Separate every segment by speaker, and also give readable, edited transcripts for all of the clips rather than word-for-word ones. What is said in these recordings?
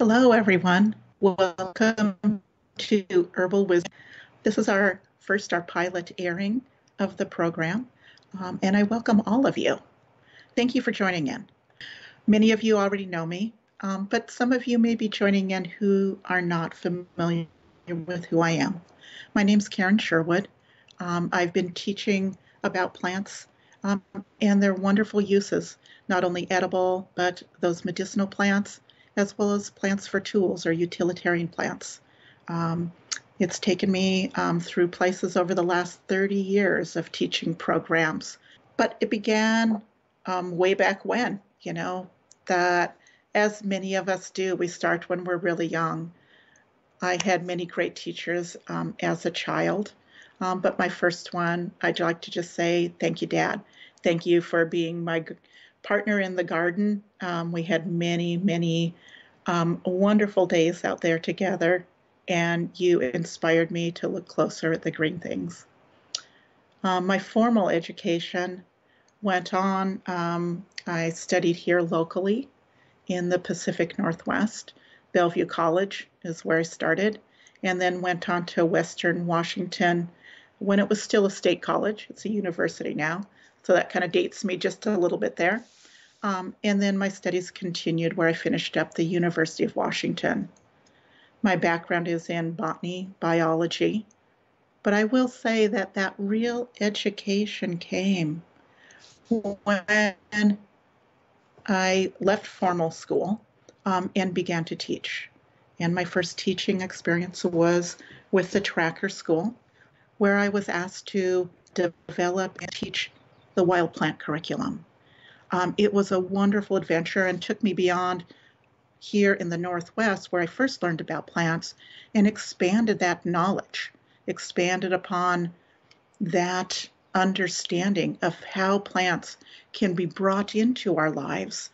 Speaker 1: Hello, everyone. Welcome to Herbal Wisdom. This is our pilot airing of the program, and I welcome all of you. Thank you for joining in. Many of you already know me, but some of you may be joining in who are not familiar with who I am. My name's Karen Sherwood. I've been teaching about plants and their wonderful uses, not only edible, but those medicinal plants, as well as plants for tools or utilitarian plants. It's taken me through places over the last 30 years of teaching programs, but it began way back when, that as many of us do, we start when we're really young. I had many great teachers as a child, but my first one, I'd like to just say, thank you, Dad. Thank you for being my partner in the garden. We had many wonderful days out there together, and you inspired me to look closer at the green things. My formal education went on. I studied here locally in the Pacific Northwest. Bellevue College is where I started, and then went on to Western Washington when it was still a state college. It's a university now, so that kind of dates me just a little bit there. And then my studies continued where I finished up the University of Washington. My background is in botany, biology, but I will say that real education came when I left formal school and began to teach. And my first teaching experience was with the Tracker School, where I was asked to develop and teach the wild plant curriculum. It was a wonderful adventure and took me beyond here in the Northwest, where I first learned about plants, and expanded that knowledge, expanded upon that understanding of how plants can be brought into our lives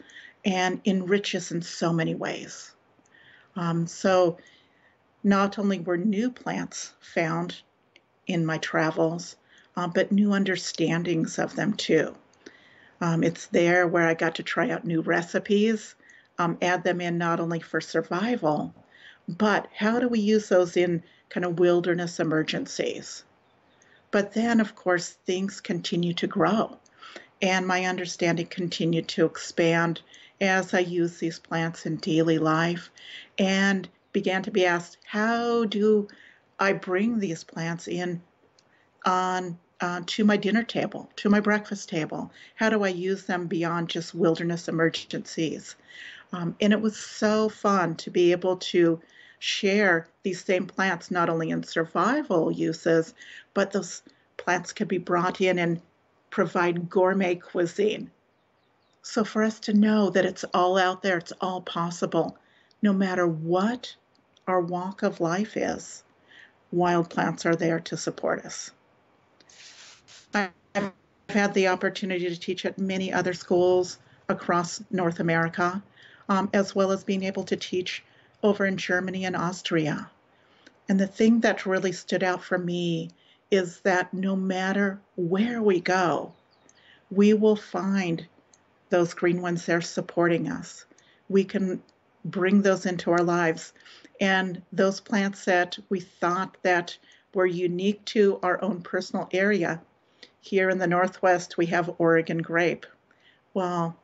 Speaker 1: and enrich us in so many ways. So not only were new plants found in my travels, but new understandings of them too. It's there where I got to try out new recipes, add them in not only for survival, but how do we use those in kind of wilderness emergencies? But then, of course, things continue to grow, and my understanding continued to expand as I used these plants in daily life and began to be asked, how do I bring these plants in on to my dinner table, to my breakfast table? How do I use them beyond just wilderness emergencies? And it was so fun to be able to share these same plants, not only in survival uses, but those plants could be brought in and provide gourmet cuisine. So for us to know that it's all out there, it's all possible, no matter what our walk of life is, wild plants are there to support us. I've had the opportunity to teach at many other schools across North America, as well as being able to teach over in Germany and Austria. And the thing that really stood out for me is that no matter where we go, we will find those green ones there supporting us. We can bring those into our lives. And those plants that we thought that were unique to our own personal area, here in the Northwest, we have Oregon grape. Well,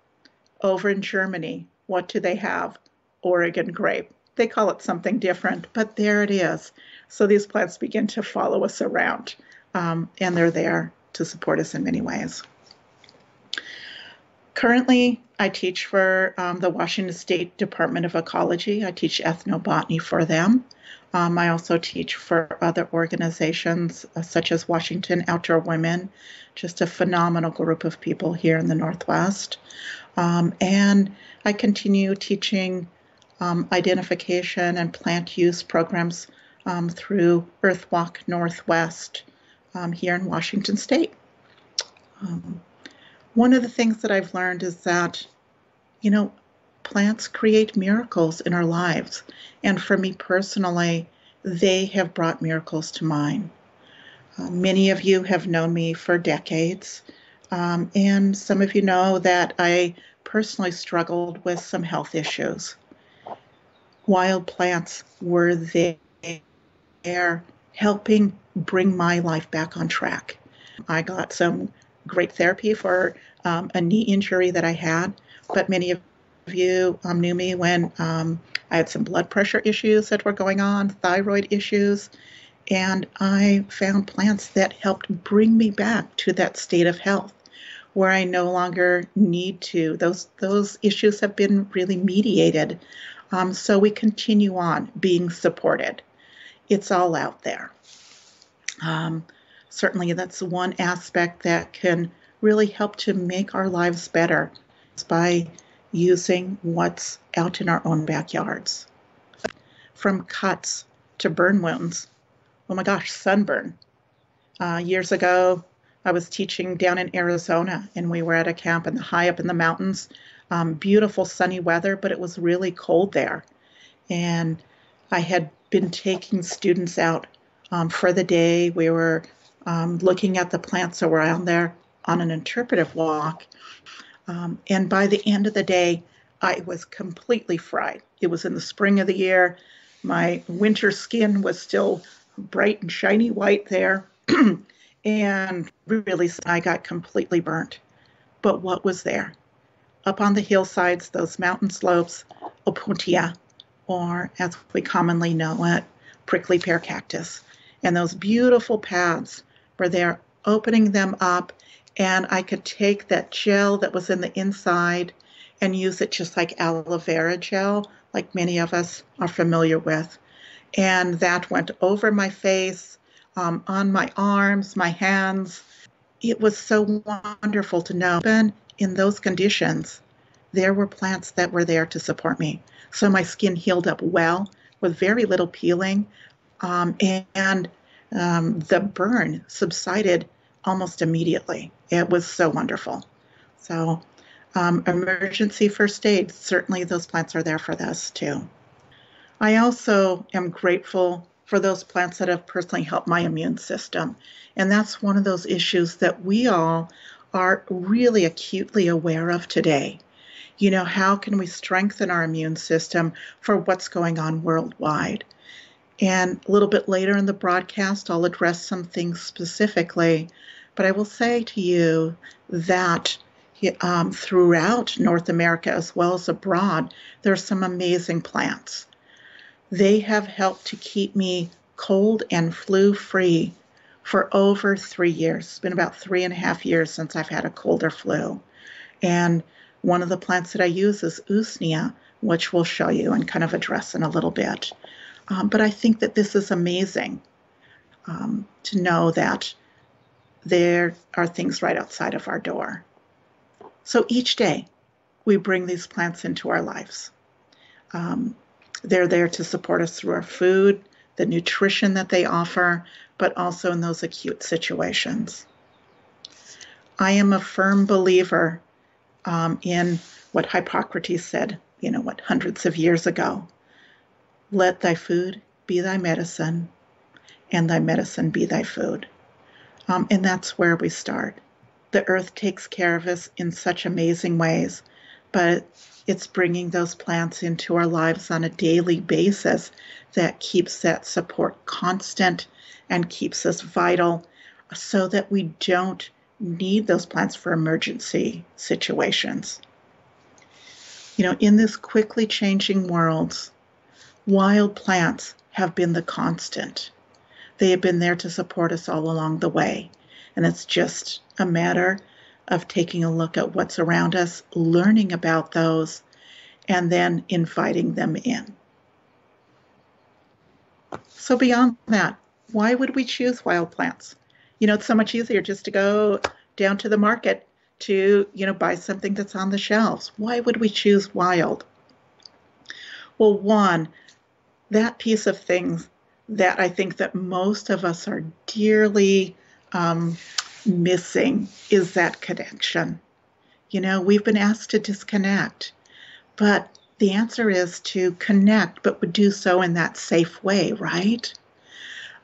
Speaker 1: over in Germany, what do they have? Oregon grape. They call it something different, but there it is. So these plants begin to follow us around, and they're there to support us in many ways. Currently, I teach for the Washington State Department of Ecology. I teach ethnobotany for them. I also teach for other organizations such as Washington Outdoor Women, just a phenomenal group of people here in the Northwest. And I continue teaching identification and plant use programs through Earthwalk Northwest here in Washington State. One of the things that I've learned is that, plants create miracles in our lives. And for me personally, they have brought miracles to mine. Many of you have known me for decades, and some of you know that I personally struggled with some health issues. wild plants were there helping bring my life back on track. I got some great therapy for a knee injury that I had, but many of you knew me when I had some blood pressure issues that were going on, thyroid issues, and I found plants that helped bring me back to that state of health where I no longer need to. Those issues have been really mediated. So we continue on being supported. It's all out there. Certainly that's one aspect that can really help to make our lives better by using what's out in our own backyards. From cuts to burn wounds. Oh my gosh, sunburn. Years ago, I was teaching down in Arizona, and we were at a camp high up in the mountains. Beautiful sunny weather, but it was really cold there. And I had been taking students out for the day. We were looking at the plants around there on an interpretive walk. And by the end of the day, I was completely fried. It was in the spring of the year. My winter skin was still bright and shiny white there. And really, I got completely burnt. But what was there? Up on the hillsides, those mountain slopes, Opuntia, or as we commonly know it, prickly pear cactus. And those beautiful paths were there, opening them up, and I could take that gel that was in the inside and use it just like aloe vera gel, like many of us are familiar with. And that went over my face, on my arms, my hands. It was so wonderful to know. Even in those conditions, there were plants that were there to support me. So my skin healed up well with very little peeling, and the burn subsided almost immediately. It was so wonderful. So emergency first aid, certainly those plants are there for this too. I also am grateful for those plants that have personally helped my immune system. And that's one of those issues that we all are really acutely aware of today. You know, how can we strengthen our immune system for what's going on worldwide? And a little bit later in the broadcast, I'll address some things specifically, but I will say to you that throughout North America as well as abroad, there are some amazing plants. They have helped to keep me cold and flu free for over 3 years. It's been about 3.5 years since I've had a cold or flu. And one of the plants that I use is Usnea, which we'll show you and kind of address in a little bit. But I think that this is amazing to know that there are things right outside of our door. So each day we bring these plants into our lives. They're there to support us through our food, the nutrition that they offer, but also in those acute situations. I am a firm believer in what Hippocrates said, hundreds of years ago. Let thy food be thy medicine, and thy medicine be thy food. And that's where we start. The earth takes care of us in such amazing ways, but it's bringing those plants into our lives on a daily basis that keeps that support constant and keeps us vital so that we don't need those plants for emergency situations. In this quickly changing world, wild plants have been the constant. They have been there to support us all along the way. And it's just a matter of taking a look at what's around us, learning about those, and then inviting them in. So beyond that, why would we choose wild plants? It's so much easier just to go down to the market to, buy something that's on the shelves. Why would we choose wild? Well, one, that piece of things that I think that most of us are dearly missing is that connection. We've been asked to disconnect, but the answer is to connect, but would do so in that safe way, right?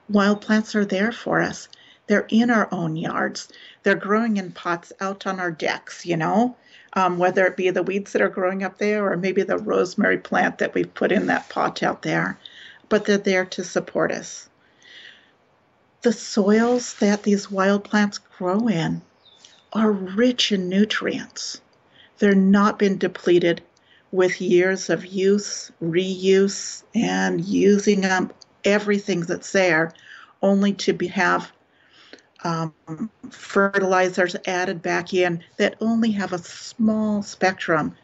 Speaker 1: Wild plants are there for us. They're in our own yards. They're growing in pots out on our decks, whether it be the weeds that are growing up there or maybe the rosemary plant that we've put in that pot out there. But they're there to support us. The soils that these wild plants grow in are rich in nutrients. They're not been depleted with years of use, reuse, and using up everything that's there, only to have fertilizers added back in that only have a small spectrum,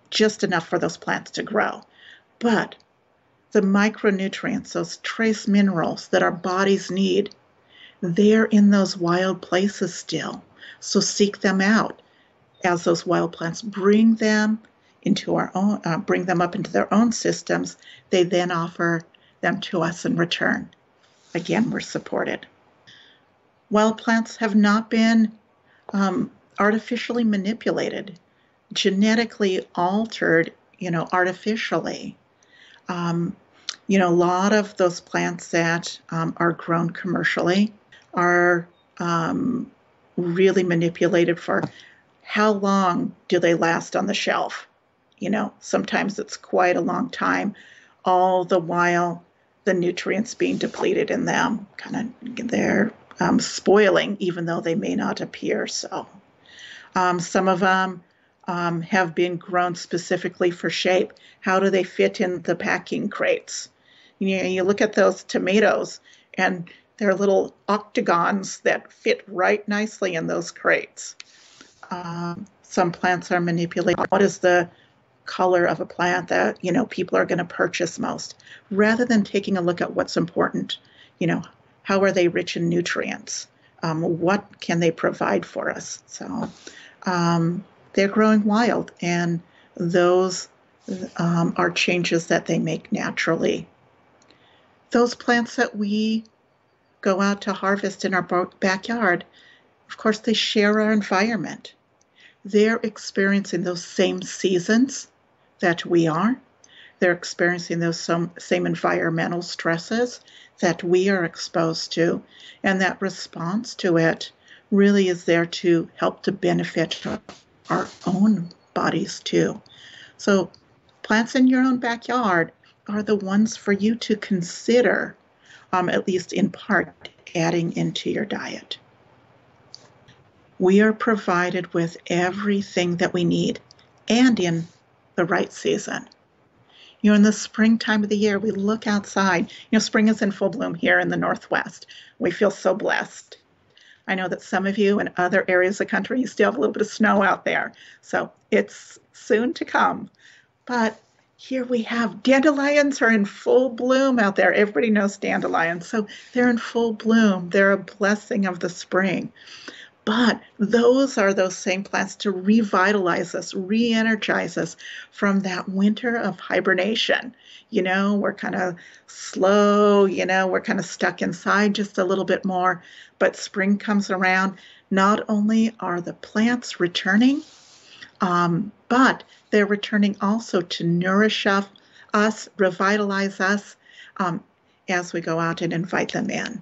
Speaker 1: just enough for those plants to grow. But the micronutrients, those trace minerals that our bodies need, they're in those wild places still. So seek them out as those wild plants bring them into our own, bring them up into their own systems. They then offer them to us in return. Again, we're supported. Wild plants have not been artificially manipulated, genetically altered, artificially. A lot of those plants that are grown commercially are really manipulated for how long do they last on the shelf. Sometimes it's quite a long time, all the while the nutrients being depleted in them, they're spoiling, even though they may not appear so. Some of them have been grown specifically for shape. How do they fit in the packing crates? You look at those tomatoes, and they're little octagons that fit right nicely in those crates. Some plants are manipulated. What is the color of a plant that people are going to purchase most, rather than taking a look at what's important? How are they rich in nutrients? What can they provide for us? So they're growing wild, and those are changes that they make naturally. Those plants that we go out to harvest in our backyard, of course, they share our environment. They're experiencing those same seasons that we are. They're experiencing those same environmental stresses that we are exposed to, and that response to it really is there to help to benefit our own bodies too. So plants in your own backyard are the ones for you to consider, at least in part, adding into your diet. We are provided with everything that we need, and in the right season. In the springtime of the year, we look outside. Spring is in full bloom here in the Northwest. We feel so blessed. I know that some of you in other areas of the country, you still have a little bit of snow out there. So it's soon to come. But here we have dandelions are in full bloom out there. Everybody knows dandelions. So they're in full bloom. They're a blessing of the spring. But those are those same plants to revitalize us, re-energize us from that winter of hibernation. We're kind of slow, we're kind of stuck inside just a little bit more. But spring comes around. Not only are the plants returning, but they're returning also to nourish us, revitalize us as we go out and invite them in.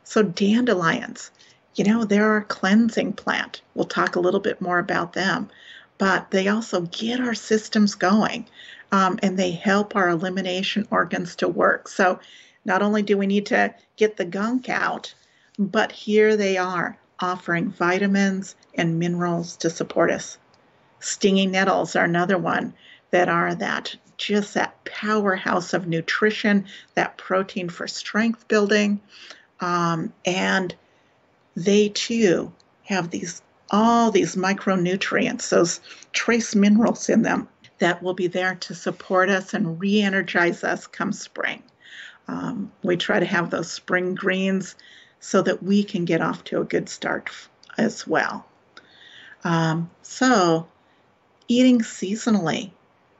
Speaker 1: So dandelions. They're a cleansing plant. We'll talk a little bit more about them, but they also get our systems going, and they help our elimination organs to work. So not only do we need to get the gunk out, but here they are offering vitamins and minerals to support us. Stinging nettles are another one that are that powerhouse of nutrition, that protein for strength building, and they too have all these micronutrients, those trace minerals in them that will be there to support us and re-energize us come spring. We try to have those spring greens so that we can get off to a good start as well. So eating seasonally,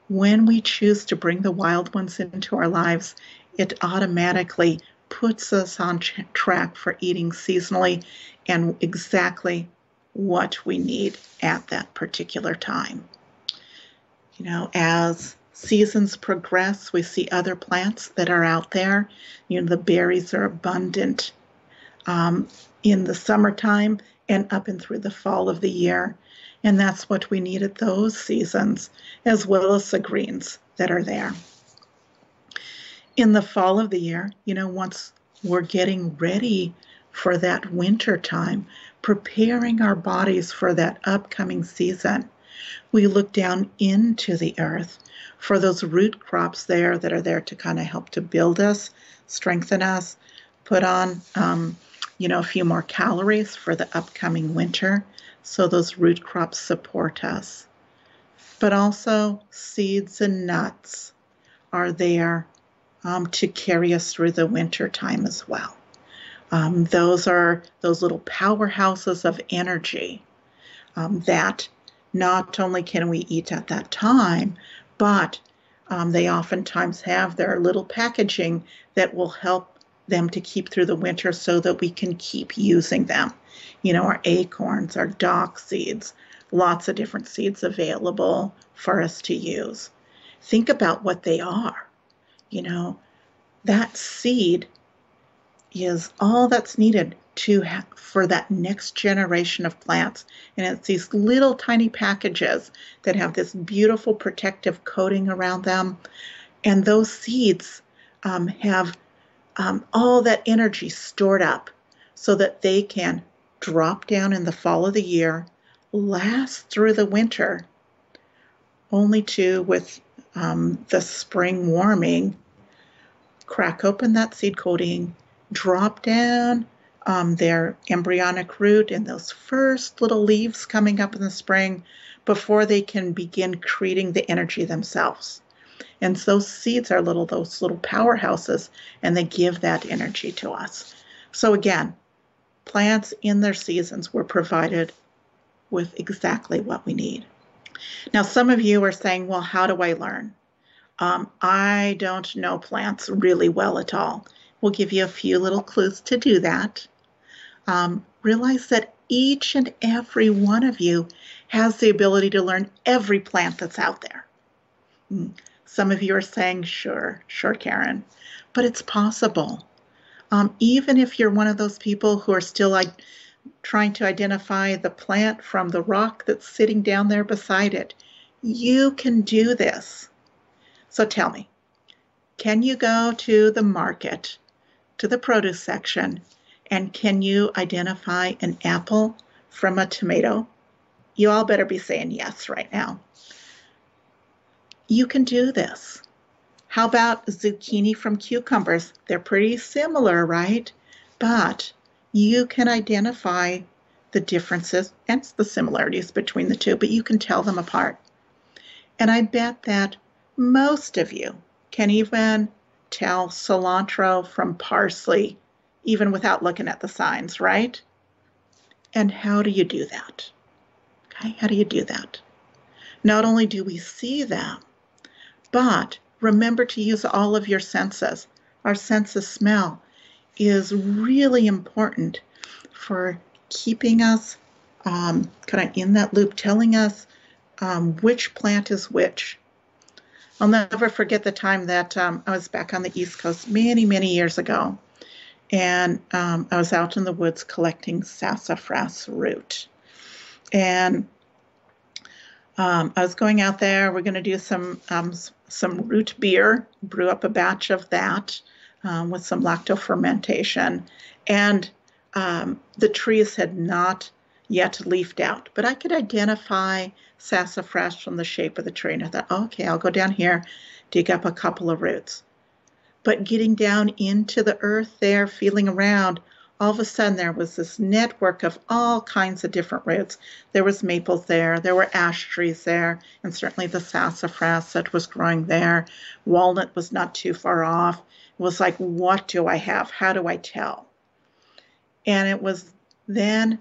Speaker 1: when we choose to bring the wild ones into our lives, it automatically puts us on track for eating seasonally and exactly what we need at that particular time. As seasons progress, we see other plants that are out there. The berries are abundant in the summertime and up and through the fall of the year. And that's what we need at those seasons, as well as the greens that are there. In the fall of the year, once we're getting ready for that winter time, preparing our bodies for that upcoming season, we look down into the earth for those root crops there that are there to kind of help to build us, strengthen us, put on, a few more calories for the upcoming winter. So those root crops support us. But also seeds and nuts are there to carry us through the winter time as well. Those are those little powerhouses of energy that not only can we eat at that time, but they oftentimes have their little packaging that will help them to keep through the winter so that we can keep using them. Our acorns, our dock seeds, lots of different seeds available for us to use. Think about what they are. That seed is all that's needed for that next generation of plants. And it's these little tiny packages that have this beautiful protective coating around them. And those seeds have all that energy stored up so that they can drop down in the fall of the year, last through the winter, only to, with the spring warming, crack open that seed coating, drop down their embryonic root and those first little leaves coming up in the spring before they can begin creating the energy themselves. And so those seeds are those little powerhouses, and they give that energy to us. So again, plants in their seasons were provided with exactly what we need. Now, some of you are saying, well, how do I learn? I don't know plants really well at all. We'll give you a few little clues to do that. Realize that each and every one of you has the ability to learn every plant that's out there. Some of you are saying, sure, Karen, but it's possible. Even if you're one of those people who are still trying to identify the plant from the rock that's sitting down there beside it, you can do this. So tell me, can you go to the market, to the produce section, and can you identify an apple from a tomato? You all better be saying yes right now. You can do this. How about zucchini from cucumbers? They're pretty similar, right? But you can identify the differences and the similarities between the two, but you can tell them apart. And I bet that most of you can even tell cilantro from parsley, even without looking at the signs, right? And how do you do that? Okay, how do you do that? Not only do we see them, but remember to use all of your senses. Our sense of smell is really important for keeping us kind of in that loop, telling us which plant is which. I'll never forget the time that I was back on the East Coast many, many years ago, and I was out in the woods collecting sassafras root. And I was going out there. We're going to do some root beer, brew up a batch of that with some lactofermentation. And the trees had not yet leafed out, but I could identify sassafras from the shape of the tree. And I thought, okay, I'll go down here, dig up a couple of roots. But getting down into the earth there, feeling around, all of a sudden there was this network of all kinds of different roots. There was maples there were ash trees there, and certainly the sassafras that was growing there. Walnut was not too far off. It was like, what do I have? How do I tell? And it was then,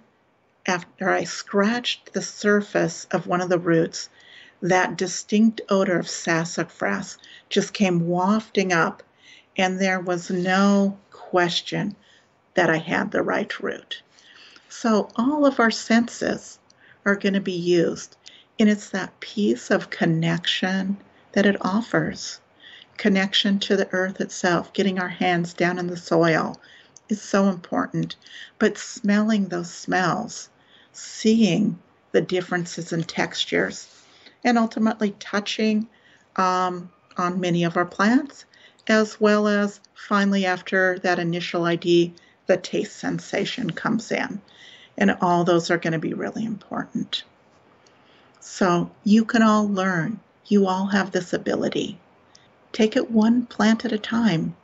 Speaker 1: after I scratched the surface of one of the roots, that distinct odor of sassafras just came wafting up, and there was no question that I had the right root. So all of our senses are going to be used, and it's that piece of connection that it offers. Connection to the earth itself, getting our hands down in the soil is so important, but smelling those smells, seeing the differences in textures, and ultimately touching on many of our plants, as well as finally after that initial ID, the taste sensation comes in. And all those are going to be really important. So you can all learn. You all have this ability. Take it one plant at a time.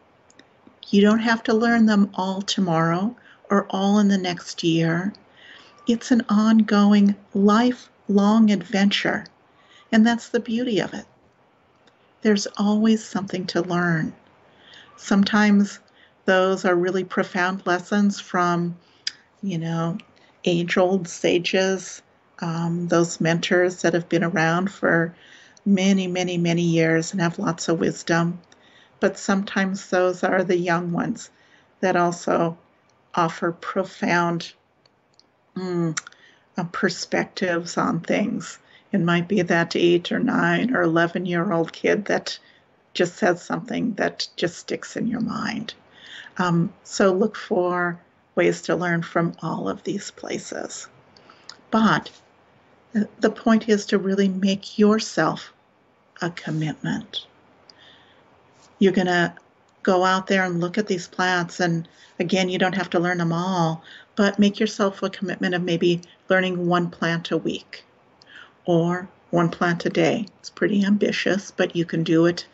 Speaker 1: You don't have to learn them all tomorrow or all in the next year. It's an ongoing, lifelong adventure, and that's the beauty of it. There's always something to learn. Sometimes those are really profound lessons from, age-old sages, those mentors that have been around for many, many, many years and have lots of wisdom. But sometimes those are the young ones that also offer profound perspectives on things. It might be that 8 or 9 or 11-year-old kid that just says something that just sticks in your mind. So look for ways to learn from all of these places. But the point is to really make yourself a commitment. You're going to go out there and look at these plants, and again, you don't have to learn them all, but make yourself a commitment of maybe learning one plant a week or one plant a day. It's pretty ambitious, but you can do it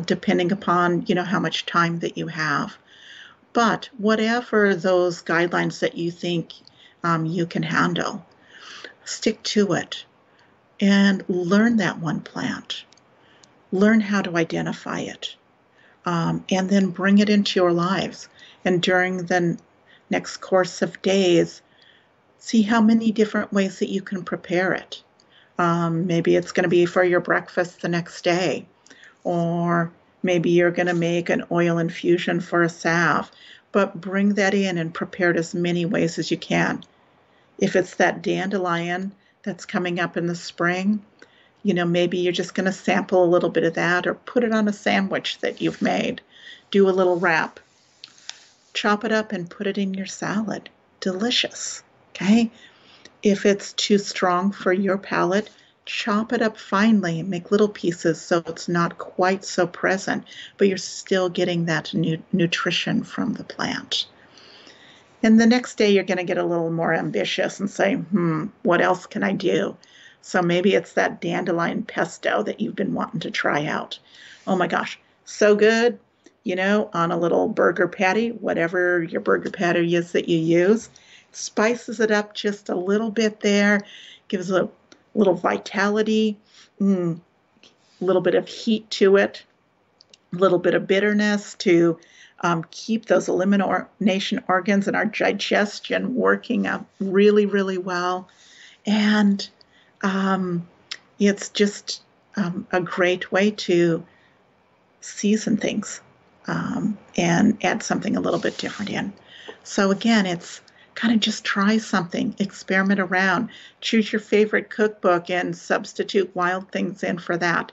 Speaker 1: depending upon, how much time that you have. But whatever those guidelines that you think you can handle, stick to it and learn that one plant. Learn how to identify it, and then bring it into your lives. And during the next course of days, see how many different ways that you can prepare it. Maybe it's going to be for your breakfast the next day, or maybe you're going to make an oil infusion for a salve, but bring that in and prepare it as many ways as you can. If it's that dandelion that's coming up in the spring, maybe you're just going to sample a little bit of that or put it on a sandwich that you've made. Do a little wrap. Chop it up and put it in your salad. Delicious, okay? If it's too strong for your palate, chop it up finely and make little pieces so it's not quite so present, but you're still getting that nutrition from the plant. And the next day, you're going to get a little more ambitious and say, what else can I do? So maybe it's that dandelion pesto that you've been wanting to try out. Oh my gosh, so good, on a little burger patty, whatever your burger patty is that you use. Spices it up just a little bit there, gives a little vitality, a little bit of heat to it, a little bit of bitterness to keep those elimination organs and our digestion working up really, really well. And it's just a great way to season things and add something a little bit different in. So again, it's kind of just try something, experiment around, choose your favorite cookbook and substitute wild things in for that.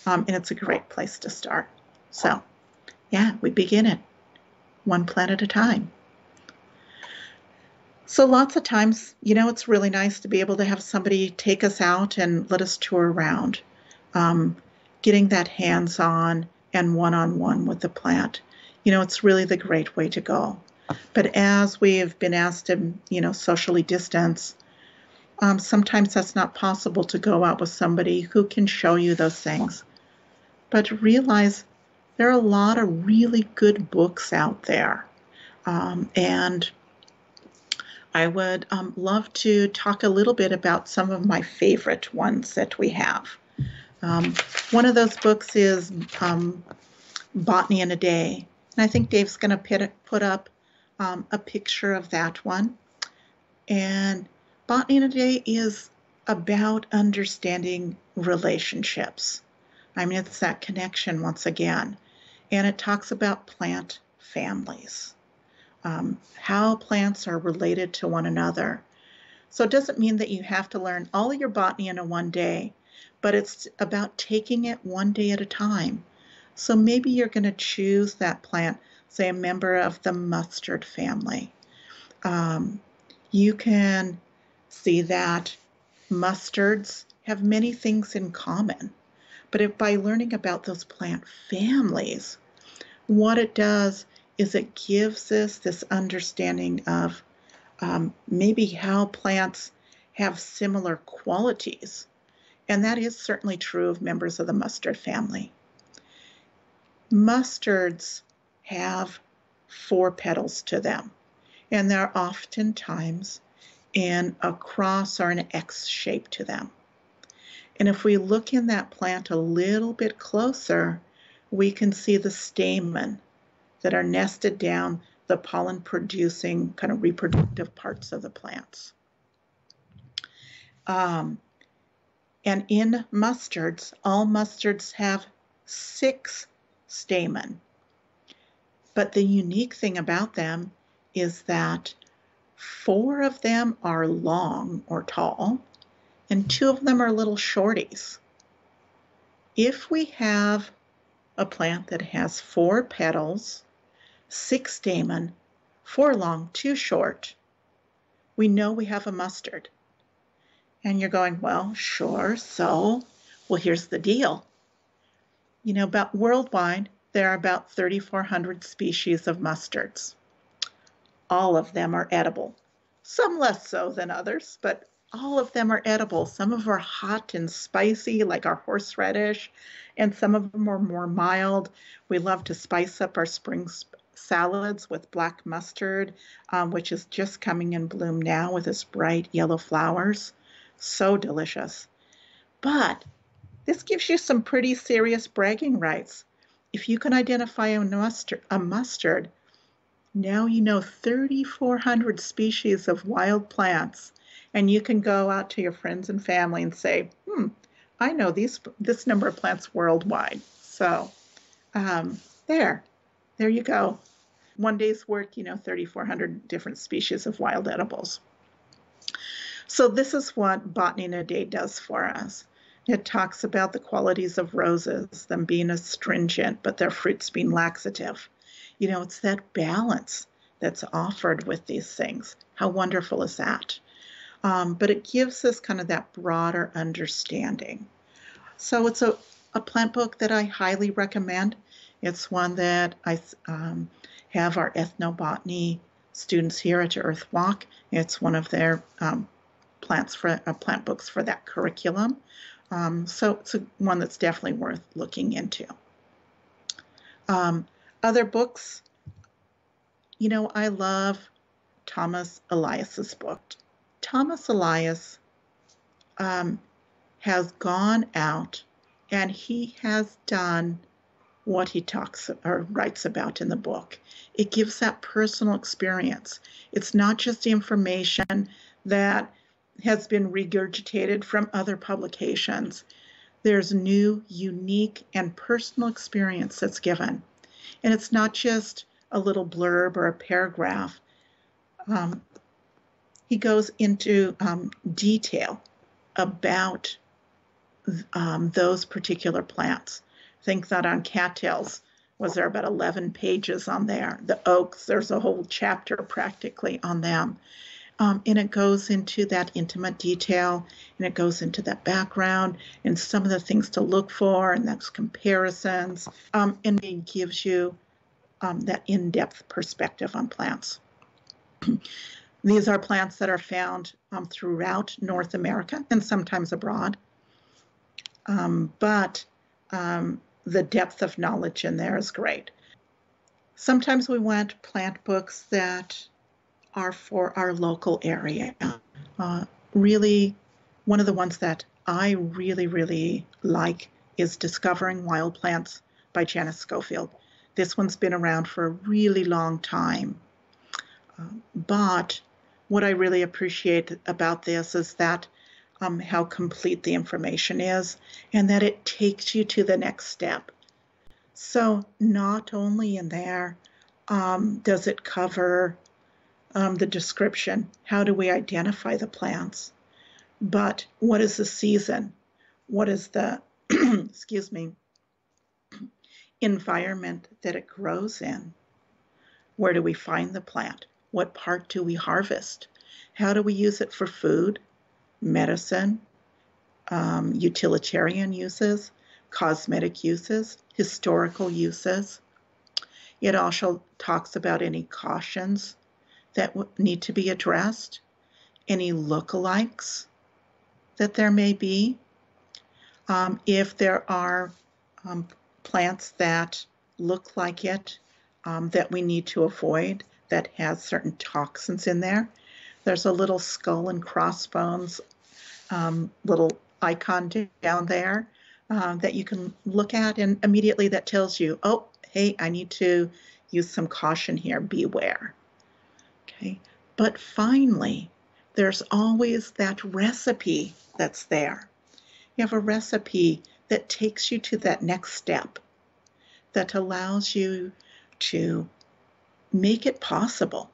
Speaker 1: And it's a great place to start. So yeah, we begin it one plant at a time. So lots of times, it's really nice to be able to have somebody take us out and let us tour around, getting that hands-on and one-on-one with the plant. It's really the great way to go. But as we've been asked to, socially distance, sometimes that's not possible to go out with somebody who can show you those things. But realize there are a lot of really good books out there. And I would love to talk a little bit about some of my favorite ones that we have. One of those books is Botany in a Day. And I think Dave's going to put up a picture of that one. And Botany in a Day is about understanding relationships. It's that connection once again. And it talks about plant families, how plants are related to one another. So it doesn't mean that you have to learn all of your botany in a one day, but it's about taking it one day at a time. So maybe you're going to choose that plant, say a member of the mustard family. You can see that Mustards have many things in common, but if by learning about those plant families, what it does is it gives us this understanding of maybe how plants have similar qualities. And that is certainly true of members of the mustard family. Mustards have 4 petals to them, and they're oftentimes in a cross or an X shape to them. And if we look in that plant a little bit closer, we can see the stamen that are nested down the pollen-producing kind of reproductive parts of the plants. And in mustards, all mustards have 6 stamen. But the unique thing about them is that 4 of them are long or tall, and 2 of them are little shorties. If we have a plant that has 4 petals, 6 stamen, 4 long, 2 short, we know we have a mustard. And you're going, well, sure, so, well, here's the deal. You know, about worldwide, there are about 3,400 species of mustards. All of them are edible. Some less so than others, but all of them are edible. Some of them are hot and spicy, like our horseradish, and some of them are more mild. We love to spice up our spring salads with black mustard, which is just coming in bloom now with its bright yellow flowers. So delicious. But this gives you some pretty serious bragging rights. If you can identify a mustard, now you know 3,400 species of wild plants, and you can go out to your friends and family and say, I know this number of plants worldwide. So there you go. One day's work, 3,400 different species of wild edibles. So this is what Botany in a Day does for us. It talks about the qualities of roses, them being astringent, but their fruits being laxative. It's that balance that's offered with these things. How wonderful is that? But it gives us kind of that broader understanding. So it's a plant book that I highly recommend. It's one that I have our ethnobotany students here at Earthwalk. It's one of their plant books for that curriculum. So it's one that's definitely worth looking into. Other books, I love Thomas Elias's book. Thomas Elias has gone out and he has done what he talks or writes about in the book. It gives that personal experience. It's not just information that has been regurgitated from other publications. There's new, unique, and personal experience that's given. And it's not just a little blurb or a paragraph. He goes into detail about those particular plants. I think that on cattails, was there about 11 pages on there. The oaks, there's a whole chapter practically on them. And it goes into that intimate detail, and it goes into that background and some of the things to look for, and that's comparisons, and it gives you that in-depth perspective on plants. These are plants that are found throughout North America and sometimes abroad, but the depth of knowledge in there is great. Sometimes we want plant books that are for our local area. Really, one of the ones that I really, really like is Discovering Wild Plants by Janice Schofield. This one's been around for a really long time. But what I really appreciate about this is that how complete the information is, and that it takes you to the next step. So not only in there does it cover the description, how do we identify the plants, but what is the season? What is the, excuse me, environment that it grows in? Where do we find the plant? What part do we harvest? How do we use it for food? medicine, utilitarian uses, cosmetic uses, historical uses. It also talks about any cautions that need to be addressed, any lookalikes that there may be. If there are plants that look like it that we need to avoid, that has certain toxins in there, there's a little skull and crossbones little icon down there that you can look at, and immediately that tells you, oh, hey, I need to use some caution here, beware. Okay, but finally, there's always that recipe that's there. You have a recipe that takes you to that next step, that allows you to make it possible.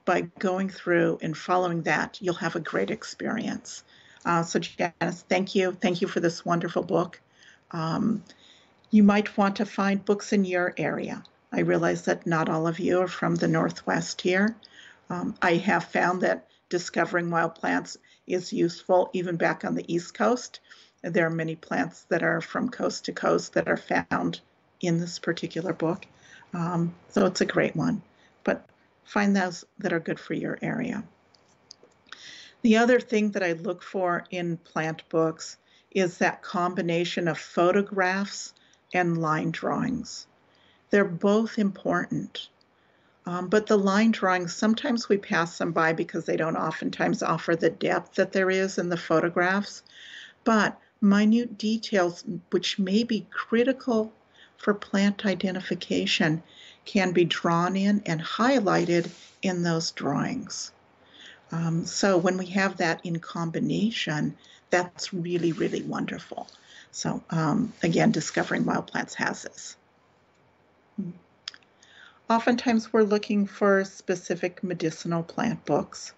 Speaker 1: By going through and following that, you'll have a great experience. So Janice, thank you. Thank you for this wonderful book. You might want to find books in your area. I realize that not all of you are from the Northwest here. I have found that discovering wild plants is useful even back on the East Coast. There are many plants that are from coast to coast that are found in this particular book. So it's a great one. But find those that are good for your area. The other thing that I look for in plant books is that combination of photographs and line drawings. They're both important. But the line drawings, sometimes we pass them by because they don't oftentimes offer the depth that there is in the photographs. But minute details, which may be critical for plant identification, can be drawn in and highlighted in those drawings. So when we have that in combination, that's really, really wonderful. So again, Discovering Wild Plants has this. Oftentimes we're looking for specific medicinal plant books,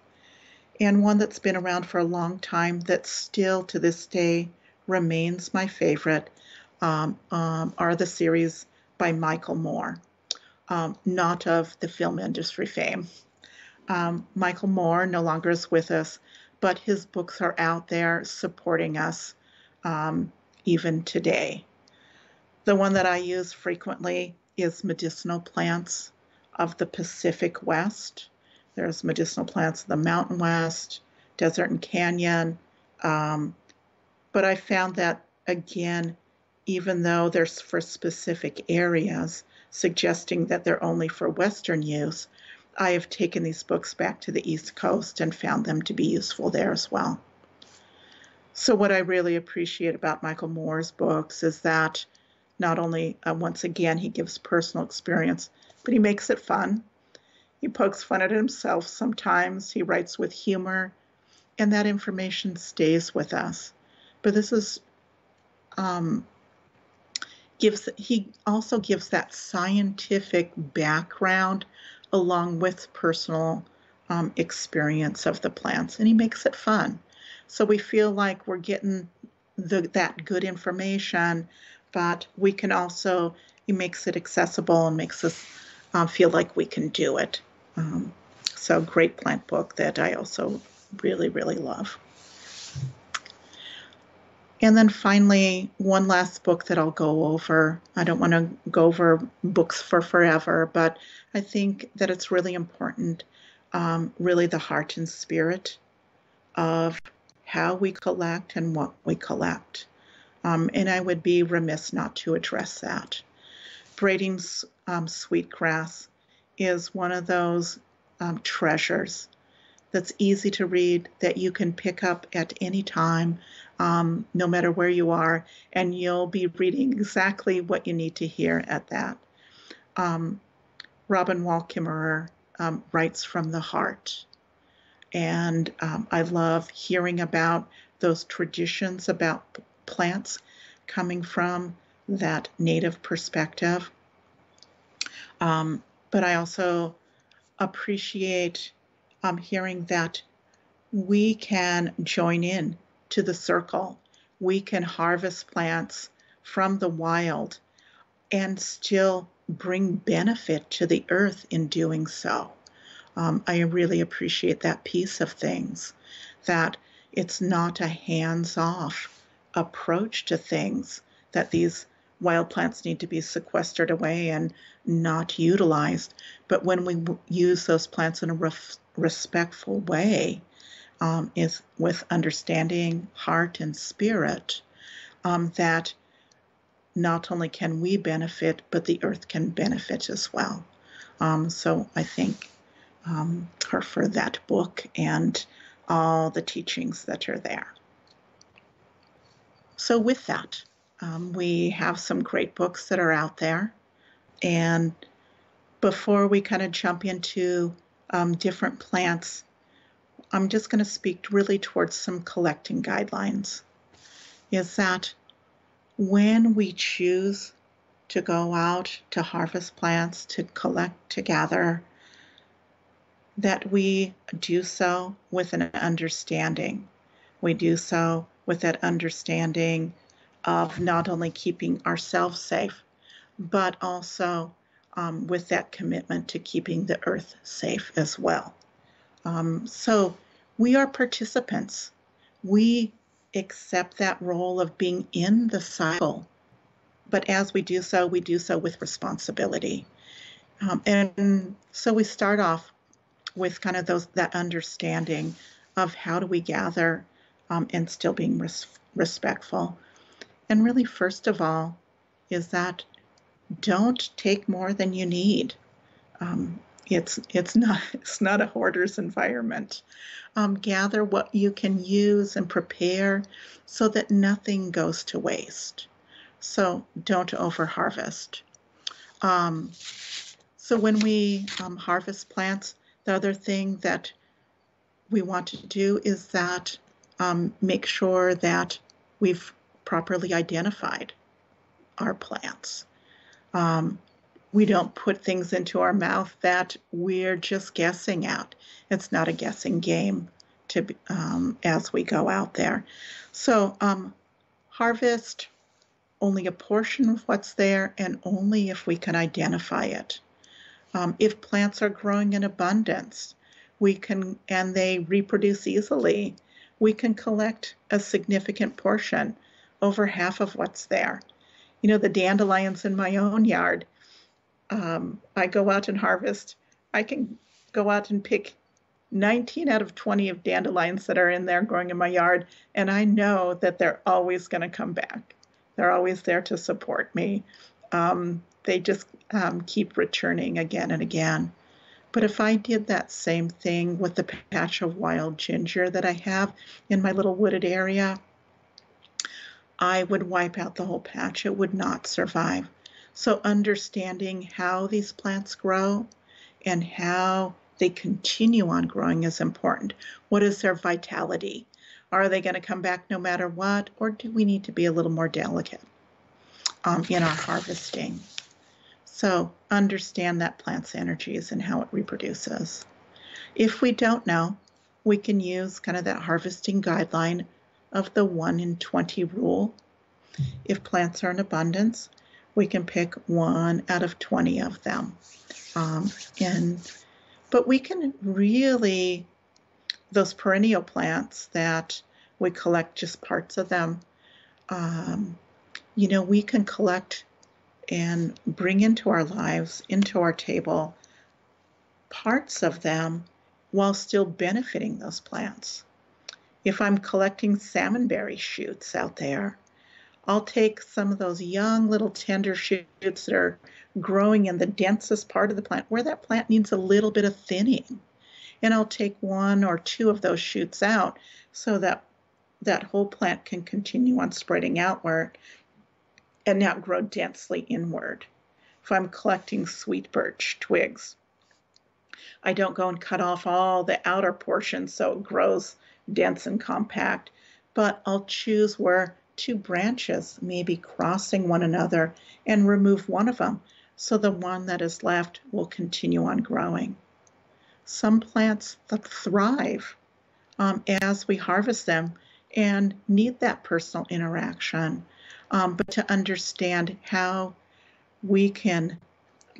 Speaker 1: and one that's been around for a long time that still to this day remains my favorite are the series by Michael Moore, not of the film industry fame. Michael Moore no longer is with us, but his books are out there supporting us even today. The one that I use frequently is Medicinal Plants of the Pacific West. There's Medicinal Plants of the Mountain West, Desert and Canyon. But I found that, again, even though they're for specific areas, suggesting that they're only for Western use, I have taken these books back to the East Coast and found them to be useful there as well. So what I really appreciate about Michael Moore's books is that not only, once again, he gives personal experience, but he makes it fun. He pokes fun at himself sometimes. He writes with humor, and that information stays with us. But this is, he also gives that scientific background along with personal experience of the plants, and he makes it fun. So we feel like we're getting that good information, but we can also, he makes it accessible and makes us feel like we can do it. So great plant book that I also really, really love. And then finally, one last book that I'll go over. I don't want to go over books for forever, but I think that it's really important, really the heart and spirit of how we collect and what we collect. And I would be remiss not to address that. Braiding sweetgrass is one of those treasures that's easy to read, that you can pick up at any time, no matter where you are, and you'll be reading exactly what you need to hear at that. Robin Wall Kimmerer writes from the heart, and I love hearing about those traditions about plants coming from that native perspective. But I also appreciate hearing that we can join in to the circle. We can harvest plants from the wild and still bring benefit to the earth in doing so. I really appreciate that piece of things, that It's not a hands-off approach to things, that these wild plants need to be sequestered away and not utilized. But when we use those plants in a respectful way, is with understanding, heart, and spirit, that not only can we benefit, but the earth can benefit as well. So I thank her for that book and all the teachings that are there. So with that, we have some great books that are out there. And before we kind of jump into different plants, I'm just going to speak really towards some collecting guidelines. Is that when we choose to go out to harvest plants, to collect, to gather, that we do so with an understanding. We do so with that understanding of not only keeping ourselves safe, but also with that commitment to keeping the earth safe as well. So we are participants. We accept that role of being in the cycle. But as we do so with responsibility. And so we start off with kind of that understanding of how do we gather and still being respectful. And really, first of all, is that don't take more than you need. It's not a hoarder's environment. Gather what you can use and prepare so that nothing goes to waste. So don't over-harvest. So when we harvest plants, the other thing that we want to do is that make sure that we've properly identified our plants. We don't put things into our mouth that we're just guessing at. It's not a guessing game as we go out there. So harvest only a portion of what's there, and only if we can identify it. If plants are growing in abundance, and they reproduce easily, we can collect a significant portion, over half of what's there. You know, the dandelions in my own yard, I go out and harvest. I can go out and pick 19 out of 20 of dandelions that are in there growing in my yard, and I know that they're always going to come back. They're always there to support me. They just keep returning again and again. But if I did that same thing with the patch of wild ginger that I have in my little wooded area, I would wipe out the whole patch. It would not survive. So understanding how these plants grow and how they continue on growing is important. What is their vitality? Are they going to come back no matter what? Or do we need to be a little more delicate in our harvesting? So understand that plant's energies and how it reproduces. If we don't know, we can use kind of that harvesting guideline of the 1 in 20 rule. If plants are in abundance, we can pick 1 out of 20 of them. But we can really, those perennial plants that we collect just parts of them, we can collect and bring into our lives, into our table, parts of them while still benefiting those plants. If I'm collecting salmonberry shoots out there, I'll take some of those young little tender shoots that are growing in the densest part of the plant, where that plant needs a little bit of thinning. And I'll take 1 or 2 of those shoots out so that that whole plant can continue on spreading outward and not grow densely inward. If I'm collecting sweet birch twigs, I don't go and cut off all the outer portions so it grows dense and compact, but I'll choose where 2 branches may be crossing one another and remove one of them, so the one that is left will continue on growing. Some plants thrive as we harvest them and need that personal interaction, but to understand how we can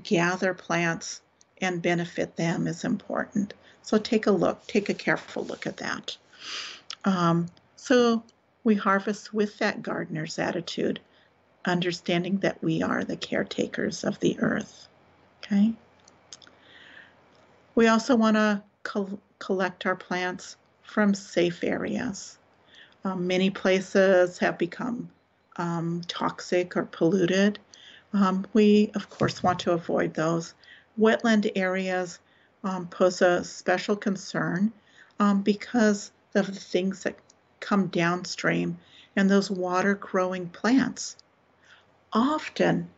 Speaker 1: gather plants and benefit them is important. So take a careful look at that. So we harvest with that gardener's attitude, understanding that we are the caretakers of the earth. Okay. We also want to collect our plants from safe areas. Many places have become toxic or polluted. We, of course, want to avoid those. Wetland areas pose a special concern because of the things that come downstream, and those water-growing plants often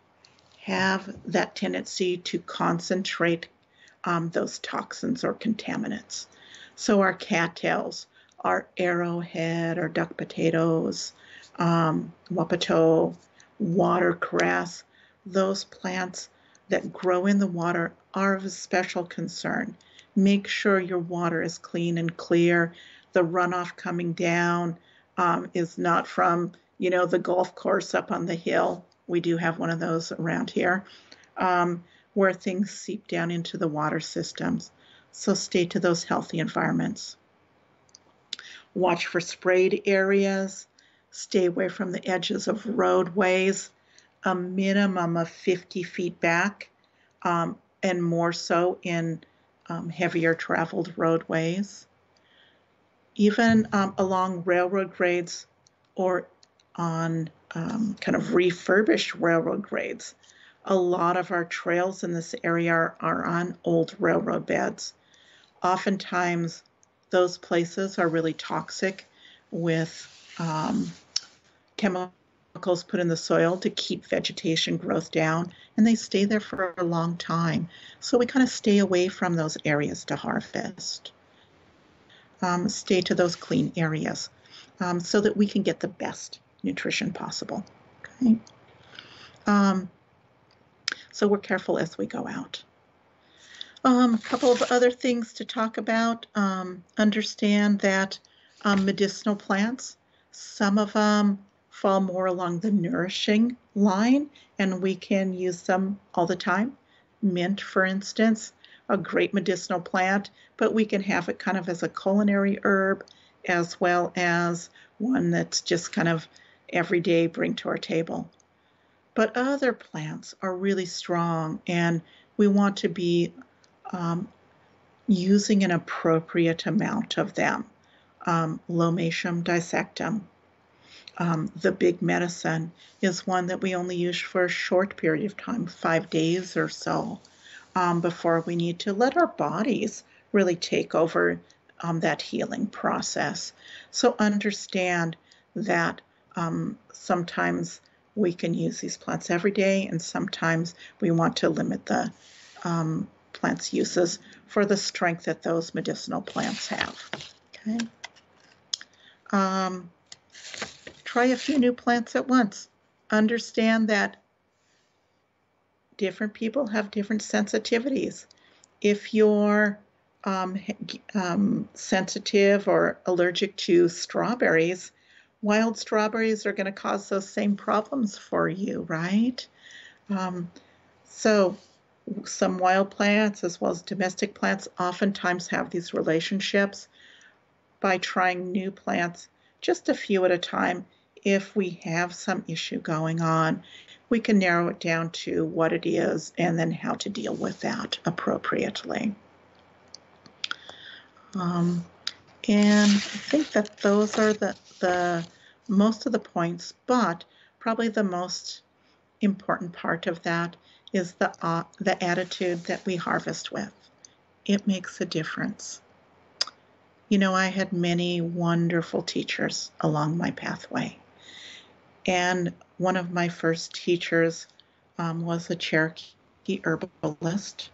Speaker 1: have that tendency to concentrate those toxins or contaminants. So our cattails, our arrowhead or duck potatoes, wapato, watercress, those plants that grow in the water are of special concern. Make sure your water is clean and clear. The runoff coming down is not from, the golf course up on the hill. We do have one of those around here, where things seep down into the water systems. So stay to those healthy environments. Watch for sprayed areas. Stay away from the edges of roadways, a minimum of 50 feet back, and more so in heavier traveled roadways. Even along railroad grades or on kind of refurbished railroad grades. A lot of our trails in this area are on old railroad beds. Oftentimes, those places are really toxic with chemicals put in the soil to keep vegetation growth down, and they stay there for a long time. So we kind of stay away from those areas to harvest. Stay to those clean areas so that we can get the best nutrition possible. Okay. So we're careful as we go out. A couple of other things to talk about. Understand that medicinal plants, some of them fall more along the nourishing line, and we can use them all the time. Mint, for instance, a great medicinal plant, but we can have it kind of as a culinary herb as well as one that's just kind of everyday bring to our table. But other plants are really strong, and we want to be using an appropriate amount of them. Lomatium, dissectum, the big medicine, is one that we only use for a short period of time, 5 days or so, before we need to let our bodies really take over that healing process. So understand that sometimes we can use these plants every day, and sometimes we want to limit the plants' uses for the strength that those medicinal plants have. Okay. Try a few new plants at once. Understand that different people have different sensitivities. If you're sensitive or allergic to strawberries, wild strawberries are going to cause those same problems for you, right? So some wild plants as well as domestic plants oftentimes have these relationships. By trying new plants, just a few at a time, if we have some issue going on, we can narrow it down to what it is and then how to deal with that appropriately. And I think that those are the most of the points, but probably the most important part of that is the attitude that we harvest with. It makes a difference. I had many wonderful teachers along my pathway. And one of my first teachers was a Cherokee herbalist.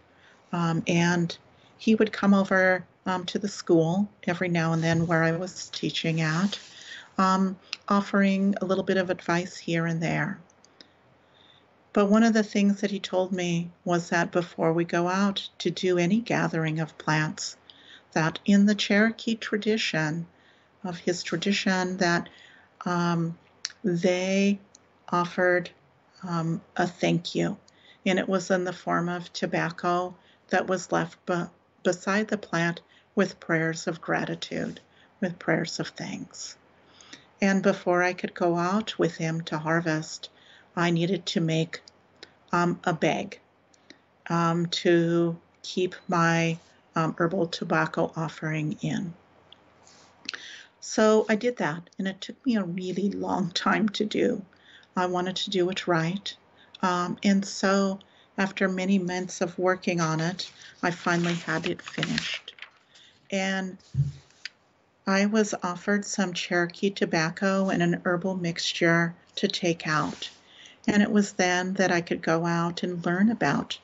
Speaker 1: And he would come over to the school every now and then where I was teaching at, offering a little bit of advice here and there. But one of the things that he told me was that before we go out to do any gathering of plants, that in the Cherokee tradition, of his tradition, that they offered a thank you, and it was in the form of tobacco that was left beside the plant with prayers of gratitude with prayers of thanks. And before I could go out with him to harvest, I needed to make a bag to keep my herbal tobacco offering in. So I did that, and it took me a really long time to do. I wanted to do it right. And so after many months of working on it, I finally had it finished. And I was offered some Cherokee tobacco and an herbal mixture to take out. And it was then that I could go out and learn about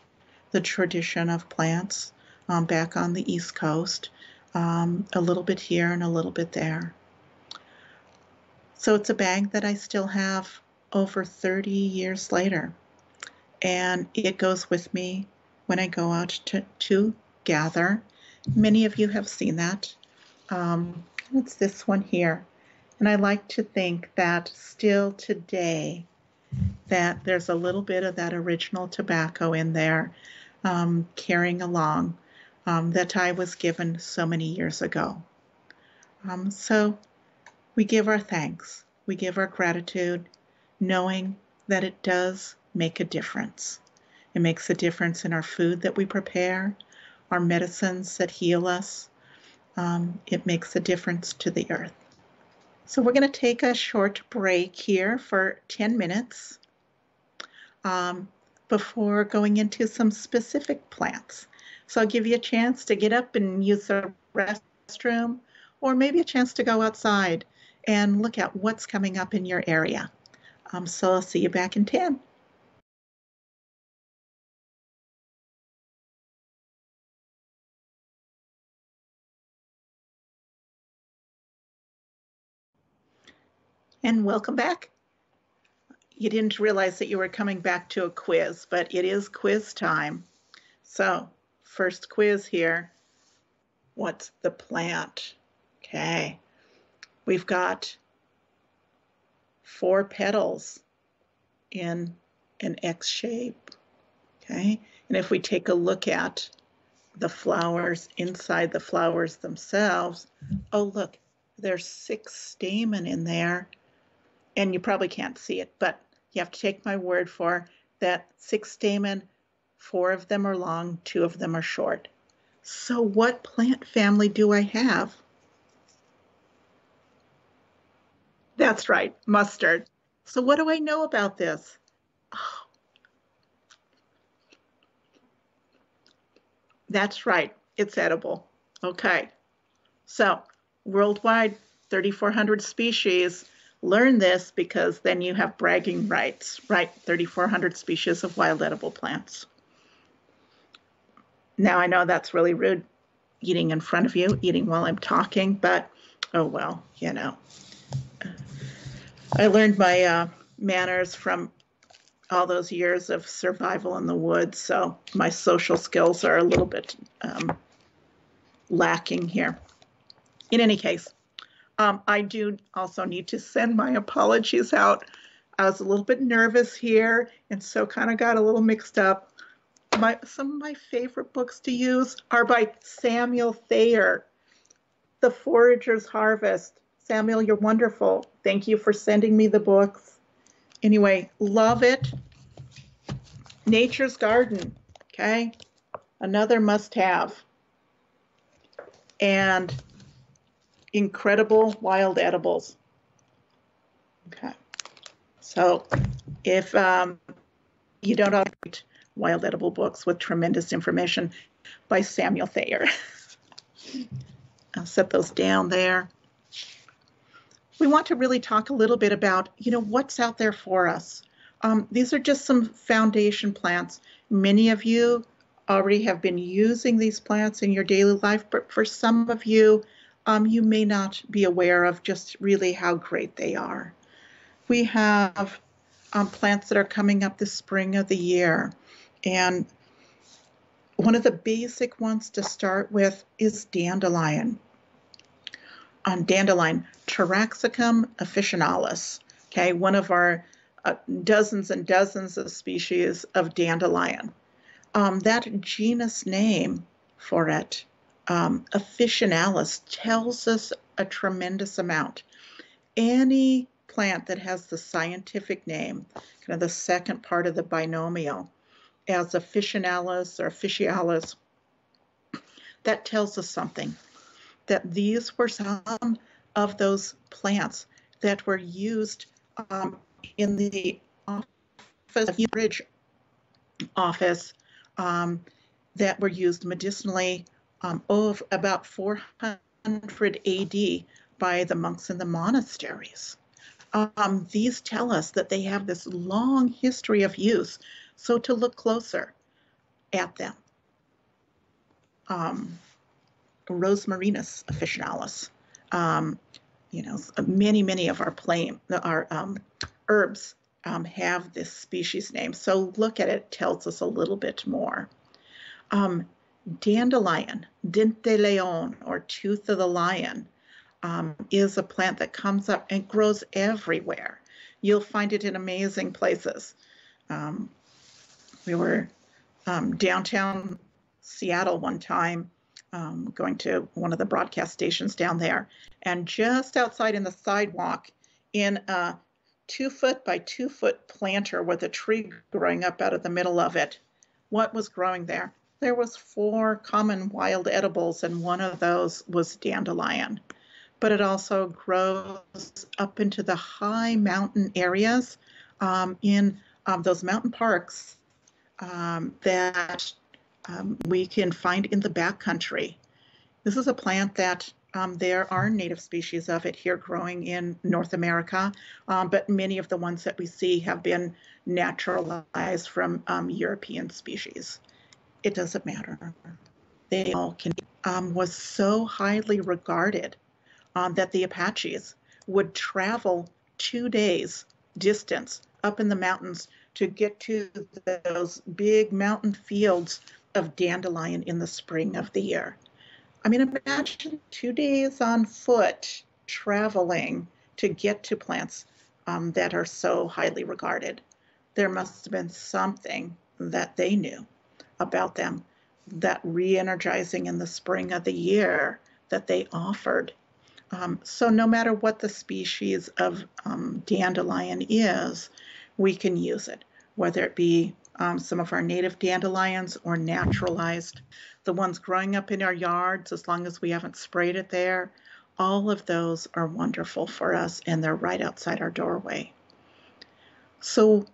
Speaker 1: the tradition of plants back on the East Coast, a little bit here and a little bit there. So it's a bag that I still have over 30 years later. And it goes with me when I go out to gather. Many of you have seen that. It's this one here. And I like to think that still today, that there's a little bit of that original tobacco in there carrying along that I was given so many years ago. So we give our thanks, we give our gratitude, knowing that it does make a difference. It makes a difference in our food that we prepare, our medicines that heal us. It makes a difference to the earth. So we're going to take a short break here for 10 minutes before going into some specific plants. So I'll give you a chance to get up and use the restroom, or maybe a chance to go outside and look at what's coming up in your area. So I'll see you back in 10. And welcome back. You didn't realize that you were coming back to a quiz, but it is quiz time. So first quiz here. What's the plant? Okay. We've got 4 petals in an X shape. Okay. And if we take a look at the flowers inside the flowers themselves, oh, look, there's 6 stamen in there. And you probably can't see it, but you have to take my word for that 6 stamen, 4 of them are long, 2 of them are short. So what plant family do I have? That's right, mustard. So what do I know about this? Oh, that's right, it's edible. Okay, so worldwide, 3,400 species. Learn this because then you have bragging rights, right? 3,400 species of wild edible plants. Now I know that's really rude, eating in front of you, eating while I'm talking, but oh well, you know. I learned my manners from all those years of survival in the woods, so my social skills are a little bit lacking here. In any case, I do also need to send my apologies out. I was a little bit nervous here, and so kind of got a little mixed up. Some of my favorite books to use are by Samuel Thayer, The Forager's Harvest. Samuel, you're wonderful. Thank you for sending me the books. Anyway, love it. Nature's Garden, okay? Another must-have. And Incredible Wild Edibles. Okay. So if you don't operate wild edible books with tremendous information by Samuel Thayer. I'll set those down there. We want to really talk a little bit about, what's out there for us. These are just some foundation plants. Many of you already have been using these plants in your daily life, but for some of you, you may not be aware of just really how great they are. We have plants that are coming up the spring of the year. And one of the basic ones to start with is dandelion. Dandelion Taraxacum officinalis, okay, one of our dozens and dozens of species of dandelion. That genus name for it, officinalis, tells us a tremendous amount. Any plant that has the scientific name, kind of the second part of the binomial, as officinalis or officialis, that tells us something, that these were some of those plants that were used in the bridge office that were used medicinally about 400 AD by the monks in the monasteries. These tell us that they have this long history of use, so to look closer at them. Rosemarinus officinalis. Many of our herbs have this species name. So look at it, it tells us a little bit more. Dandelion, dente leon, or tooth of the lion, is a plant that comes up and grows everywhere. You'll find it in amazing places. We were downtown Seattle one time, going to one of the broadcast stations down there, and just outside in the sidewalk, in a 2-foot by 2-foot planter with a tree growing up out of the middle of it, what was growing there? There was 4 common wild edibles, and one of those was dandelion. But it also grows up into the high mountain areas in those mountain parks that we can find in the backcountry. This is a plant that there are native species of it here growing in North America, but many of the ones that we see have been naturalized from European species. It doesn't matter. They all can. Was so highly regarded that the Apaches would travel 2 days distance up in the mountains to get to those big mountain fields of dandelion in the spring of the year. I mean, imagine 2 days on foot traveling to get to plants that are so highly regarded. There must have been something that they knew about them, that re-energizing in the spring of the year that they offered. So no matter what the species of dandelion is, we can use it, whether it be some of our native dandelions or naturalized, the ones growing up in our yards, as long as we haven't sprayed it there. All of those are wonderful for us, and they're right outside our doorway. So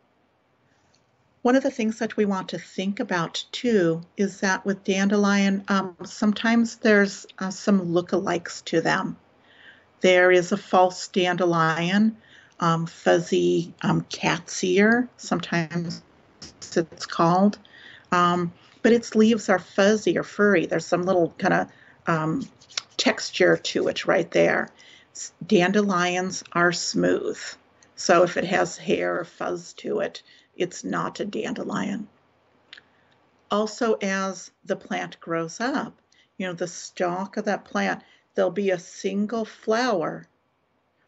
Speaker 1: one of the things that we want to think about too is that with dandelion, sometimes there's some lookalikes to them. There is a false dandelion, fuzzy cat's ear, sometimes it's called, but its leaves are fuzzy or furry. There's some little kind of texture to it right there. Dandelions are smooth, so if it has hair or fuzz to it, it's not a dandelion. Also, as the plant grows up, the stalk of that plant, there'll be a single flower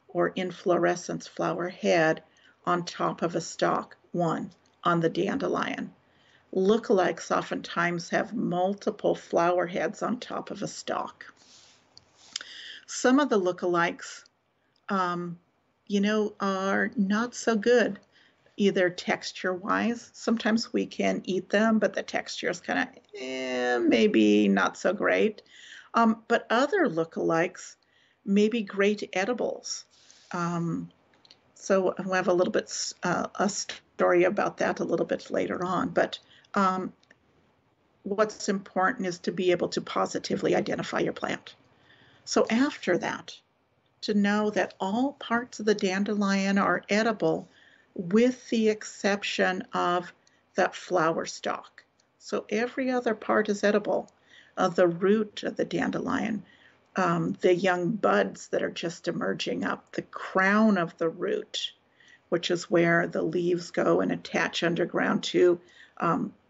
Speaker 1: or inflorescence flower head on top of a stalk, one on the dandelion. Lookalikes oftentimes have multiple flower heads on top of a stalk. Some of the lookalikes, are not so good, either texture-wise. Sometimes we can eat them, but the texture is kind of maybe not so great. But other lookalikes may be great edibles. So we'll have a little bit a story about that a little bit later on. But what's important is to be able to positively identify your plant. So after that, to know that all parts of the dandelion are edible, with the exception of that flower stalk. So every other part is edible. The root of the dandelion, the young buds that are just emerging up, the crown of the root, which is where the leaves go and attach underground to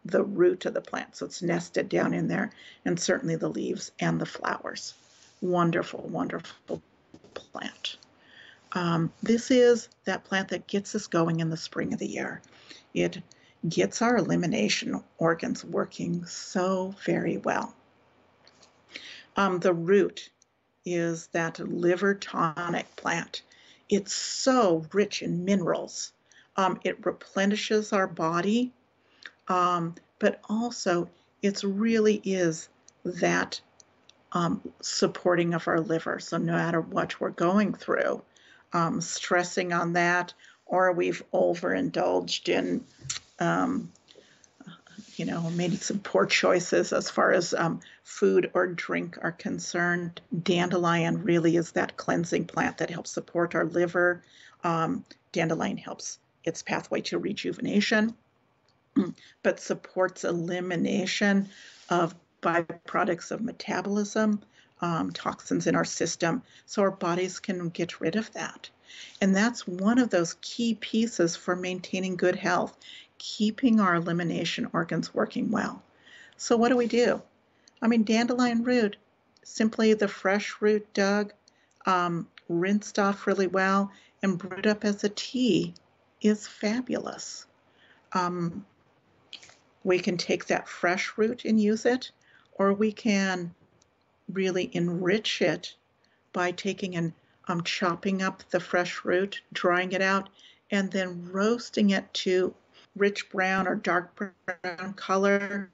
Speaker 1: the root of the plant. So it's nested down in there, and certainly the leaves and the flowers. Wonderful, wonderful plant. This is that plant that gets us going in the spring of the year. It gets our elimination organs working so very well. The root is that liver tonic plant. It's so rich in minerals. It replenishes our body, but also it really is that supporting of our liver. So no matter what we're going through, stressing on that, or we've overindulged in, made some poor choices as far as food or drink are concerned. Dandelion really is that cleansing plant that helps support our liver. Dandelion helps its pathway to rejuvenation, but supports elimination of byproducts of metabolism, toxins in our system, so our bodies can get rid of that. And that's one of those key pieces for maintaining good health, keeping our elimination organs working well. So what do? Dandelion root, simply the fresh root dug, rinsed off really well, and brewed up as a tea is fabulous. We can take that fresh root and use it, or we can really enrich it by taking and chopping up the fresh root, drying it out, and then roasting it to rich brown or dark brown color.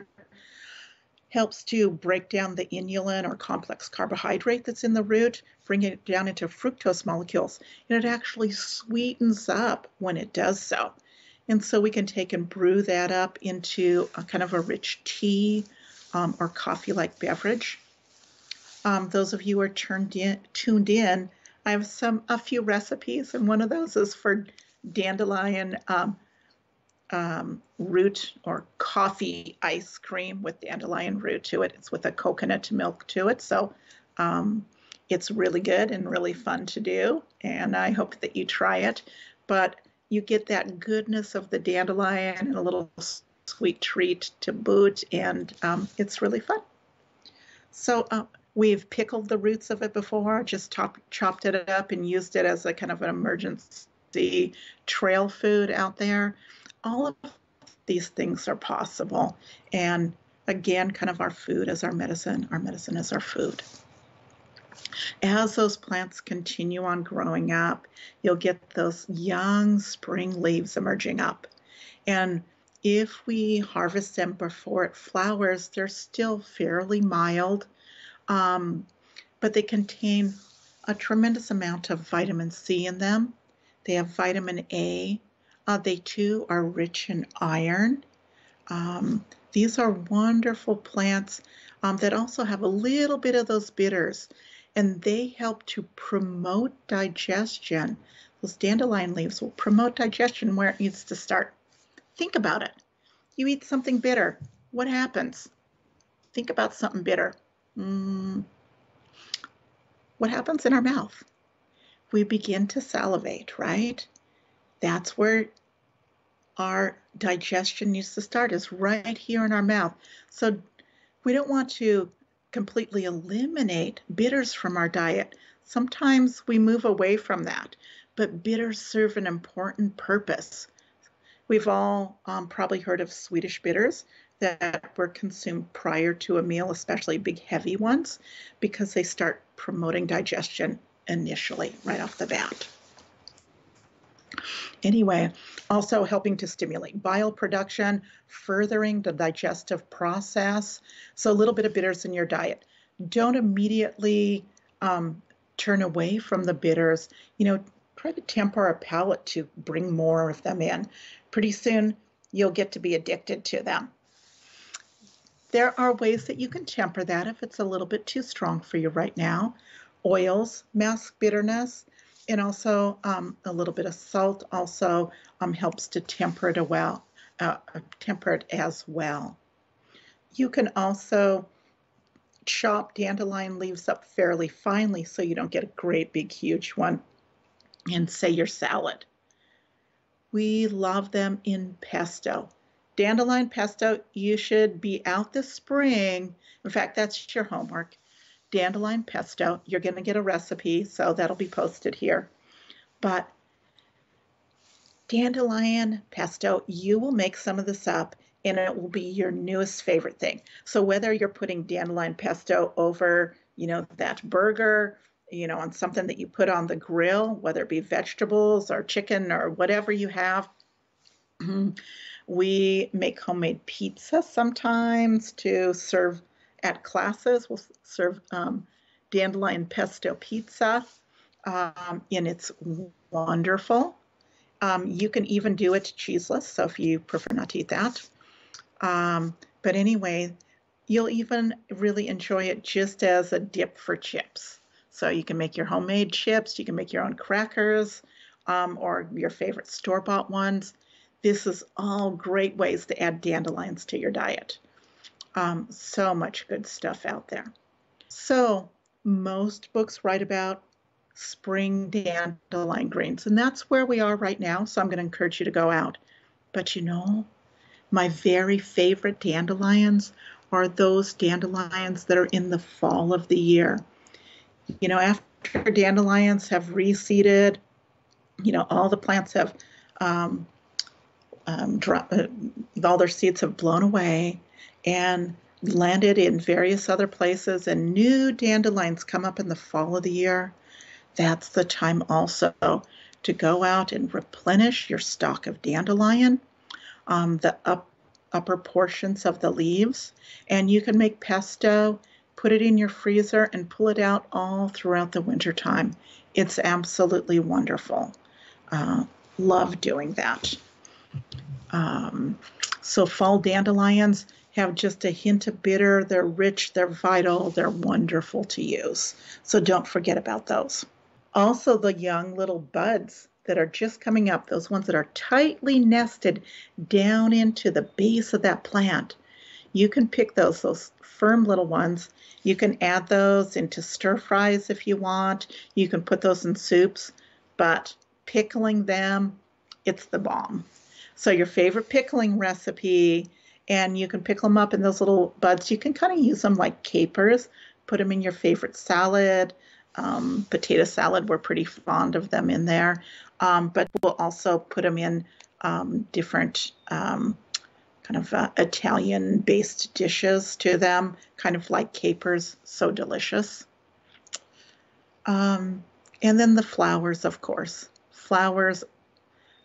Speaker 1: Helps to break down the inulin or complex carbohydrate that's in the root, bring it down into fructose molecules, and it actually sweetens up when it does so. And so we can take and brew that up into a kind of a rich tea or coffee-like beverage. Those of you who are tuned in, I have a few recipes, and one of those is for dandelion root or coffee ice cream with dandelion root to it. It's with a coconut milk to it. So it's really good and really fun to do. And I hope that you try it. But you get that goodness of the dandelion and a little sweet treat to boot. And it's really fun. So we've pickled the roots of it before, just chopped it up and used it as a kind of an emergency trail food out there. All of these things are possible. And again, kind of our food is our medicine is our food. As those plants continue on growing up, you'll get those young spring leaves emerging up. And if we harvest them before it flowers, they're still fairly mild, but they contain a tremendous amount of vitamin C in them. They have vitamin A. They too are rich in iron. These are wonderful plants that also have a little bit of those bitters, and they help to promote digestion. Those dandelion leaves will promote digestion where it needs to start. Think about it. You eat something bitter. What happens? Think about something bitter. What happens in our mouth? We begin to salivate, right? That's where our digestion needs to start, is right here in our mouth. So we don't want to completely eliminate bitters from our diet. Sometimes we move away from that, but bitters serve an important purpose. We've all probably heard of Swedish bitters that were consumed prior to a meal, especially big heavy ones, because they start promoting digestion initially, right off the bat. Anyway, also helping to stimulate bile production, furthering the digestive process. So a little bit of bitters in your diet. Don't immediately turn away from the bitters. Try to temper our palate to bring more of them in. Pretty soon, you'll get to be addicted to them. There are ways that you can temper that if it's a little bit too strong for you right now. Oils mask bitterness. And also a little bit of salt also helps to temper it as well. You can also chop dandelion leaves up fairly finely so you don't get a great big huge one in, say, your salad. We love them in pesto. Dandelion pesto, you should be out this spring. In fact, that's your homework. Dandelion pesto. You're going to get a recipe, so that'll be posted here. But dandelion pesto, you will make some of this up, and it will be your newest favorite thing. So whether you're putting dandelion pesto over that burger, on something that you put on the grill, whether it be vegetables or chicken or whatever you have. We make homemade pizza sometimes to serve at classes. We'll serve Dandelion Pesto pizza, and it's wonderful. You can even do it cheeseless, so if you prefer not to eat that. But anyway, you'll even really enjoy it just as a dip for chips. So you can make your homemade chips, you can make your own crackers, or your favorite store-bought ones. This is all great ways to add dandelions to your diet. So much good stuff out there. So most books write about spring dandelion greens, and that's where we are right now. So I'm going to encourage you to go out. But my very favorite dandelions are those dandelions that are in the fall of the year. After dandelions have reseeded, all the plants have all their seeds have blown away and landed in various other places, and new dandelions come up in the fall of the year. That's the time also to go out and replenish your stock of dandelion, the upper portions of the leaves, and you can make pesto, put it in your freezer, and pull it out all throughout the winter time. It's absolutely wonderful. Love doing that. So fall dandelions have just a hint of bitter. They're rich, they're vital, they're wonderful to use. So don't forget about those. Also, the young little buds that are just coming up, those ones that are tightly nested down into the base of that plant. You can pick those firm little ones. You can add those into stir fries if you want. You can put those in soups, but pickling them, it's the bomb. So your favorite pickling recipe, and you can pickle them up in those little buds. You can kind of use them like capers, put them in your favorite salad. Potato salad, we're pretty fond of them in there. But we'll also put them in different kind of Italian-based dishes to them, kind of like capers, so delicious. And then the flowers, of course. Flowers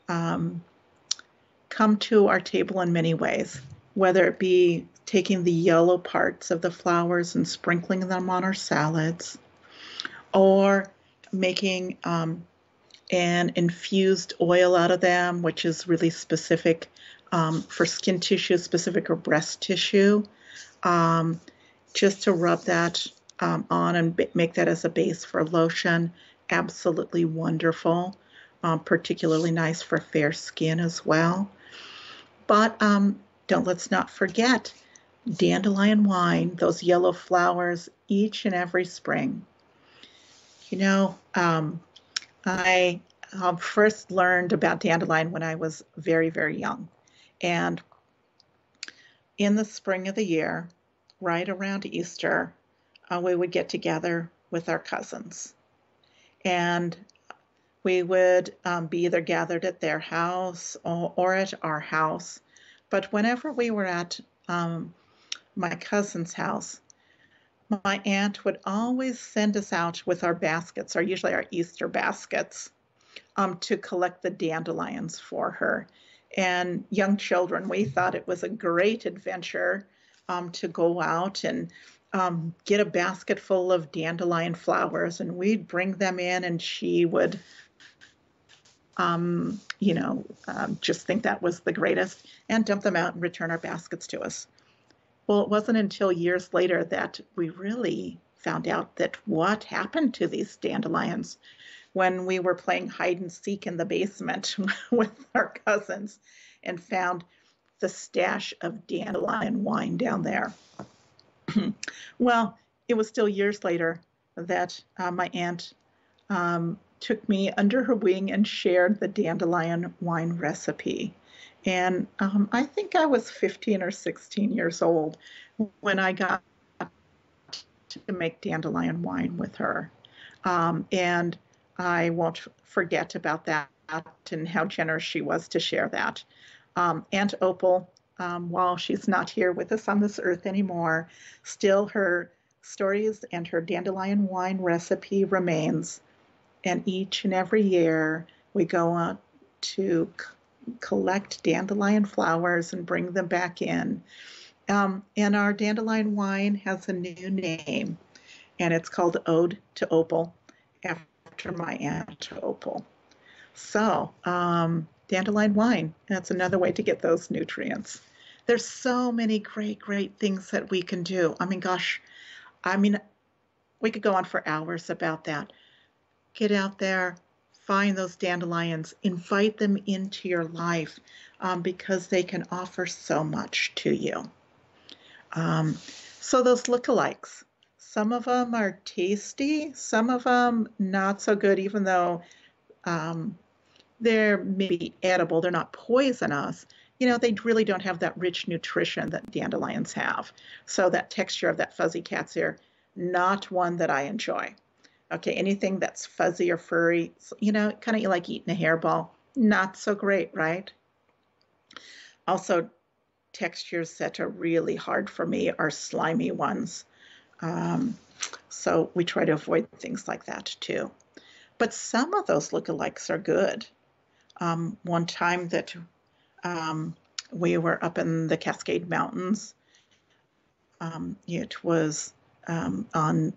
Speaker 1: come to our table in many ways, whether it be taking the yellow parts of the flowers and sprinkling them on our salads, or making an infused oil out of them, which is really specific for skin tissue, specific or breast tissue, just to rub that on and make that as a base for lotion. Absolutely wonderful, particularly nice for fair skin as well. But let's not forget dandelion wine, those yellow flowers each and every spring. I first learned about dandelion when I was very, very young. And in the spring of the year, right around Easter, we would get together with our cousins. And we would be either gathered at their house or at our house. But whenever we were at my cousin's house, my aunt would always send us out with our baskets, or usually our Easter baskets, to collect the dandelions for her. And young children, we thought it was a great adventure to go out and get a basket full of dandelion flowers, and we'd bring them in, and she would just think that was the greatest, and dump them out and return our baskets to us. Well, it wasn't until years later that we really found out that what happened to these dandelions when we were playing hide and seek in the basement with our cousins and found the stash of dandelion wine down there. Well, it was still years later that my aunt took me under her wing and shared the dandelion wine recipe. And I think I was 15 or 16 years old when I got to make dandelion wine with her. And I won't forget about that and how generous she was to share that. Aunt Opal, while she's not here with us on this earth anymore, still her stories, and her dandelion wine recipe remains. And each and every year, we go out to collect dandelion flowers and bring them back in. And our dandelion wine has a new name, and it's called Ode to Opal, after my Aunt Opal. So, dandelion wine, that's another way to get those nutrients. There's so many great, great things that we can do. I mean, gosh, I mean, we could go on for hours about that. Get out there, find those dandelions, invite them into your life because they can offer so much to you. So those lookalikes, some of them are tasty, some of them not so good, even though they're maybe edible, they're not poisonous. You know, they really don't have that rich nutrition that dandelions have. So that texture of that fuzzy cat's ear, not one that I enjoy. Okay, anything that's fuzzy or furry, you know, kind of like eating a hairball, not so great, right? Also, textures that are really hard for me are slimy ones. So we try to avoid things like that too. But some of those lookalikes are good. One time that we were up in the Cascade Mountains, it was on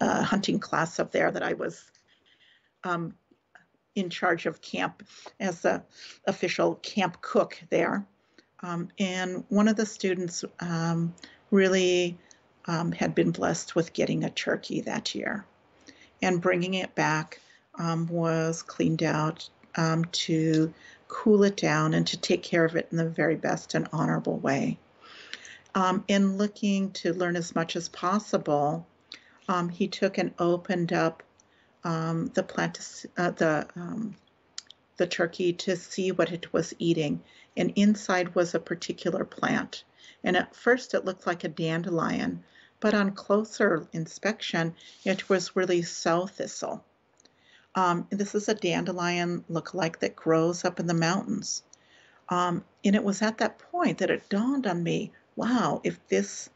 Speaker 1: a hunting class up there that I was in charge of camp as the official camp cook there. And one of the students really had been blessed with getting a turkey that year. And bringing it back was cleaned out to cool it down and to take care of it in the very best and honorable way. In looking to learn as much as possible, he took and opened up the plant, the turkey, to see what it was eating. And inside was a particular plant. And at first it looked like a dandelion, but on closer inspection, it was really sow thistle. This is a dandelion look-alike that grows up in the mountains. And it was at that point that it dawned on me, wow, if this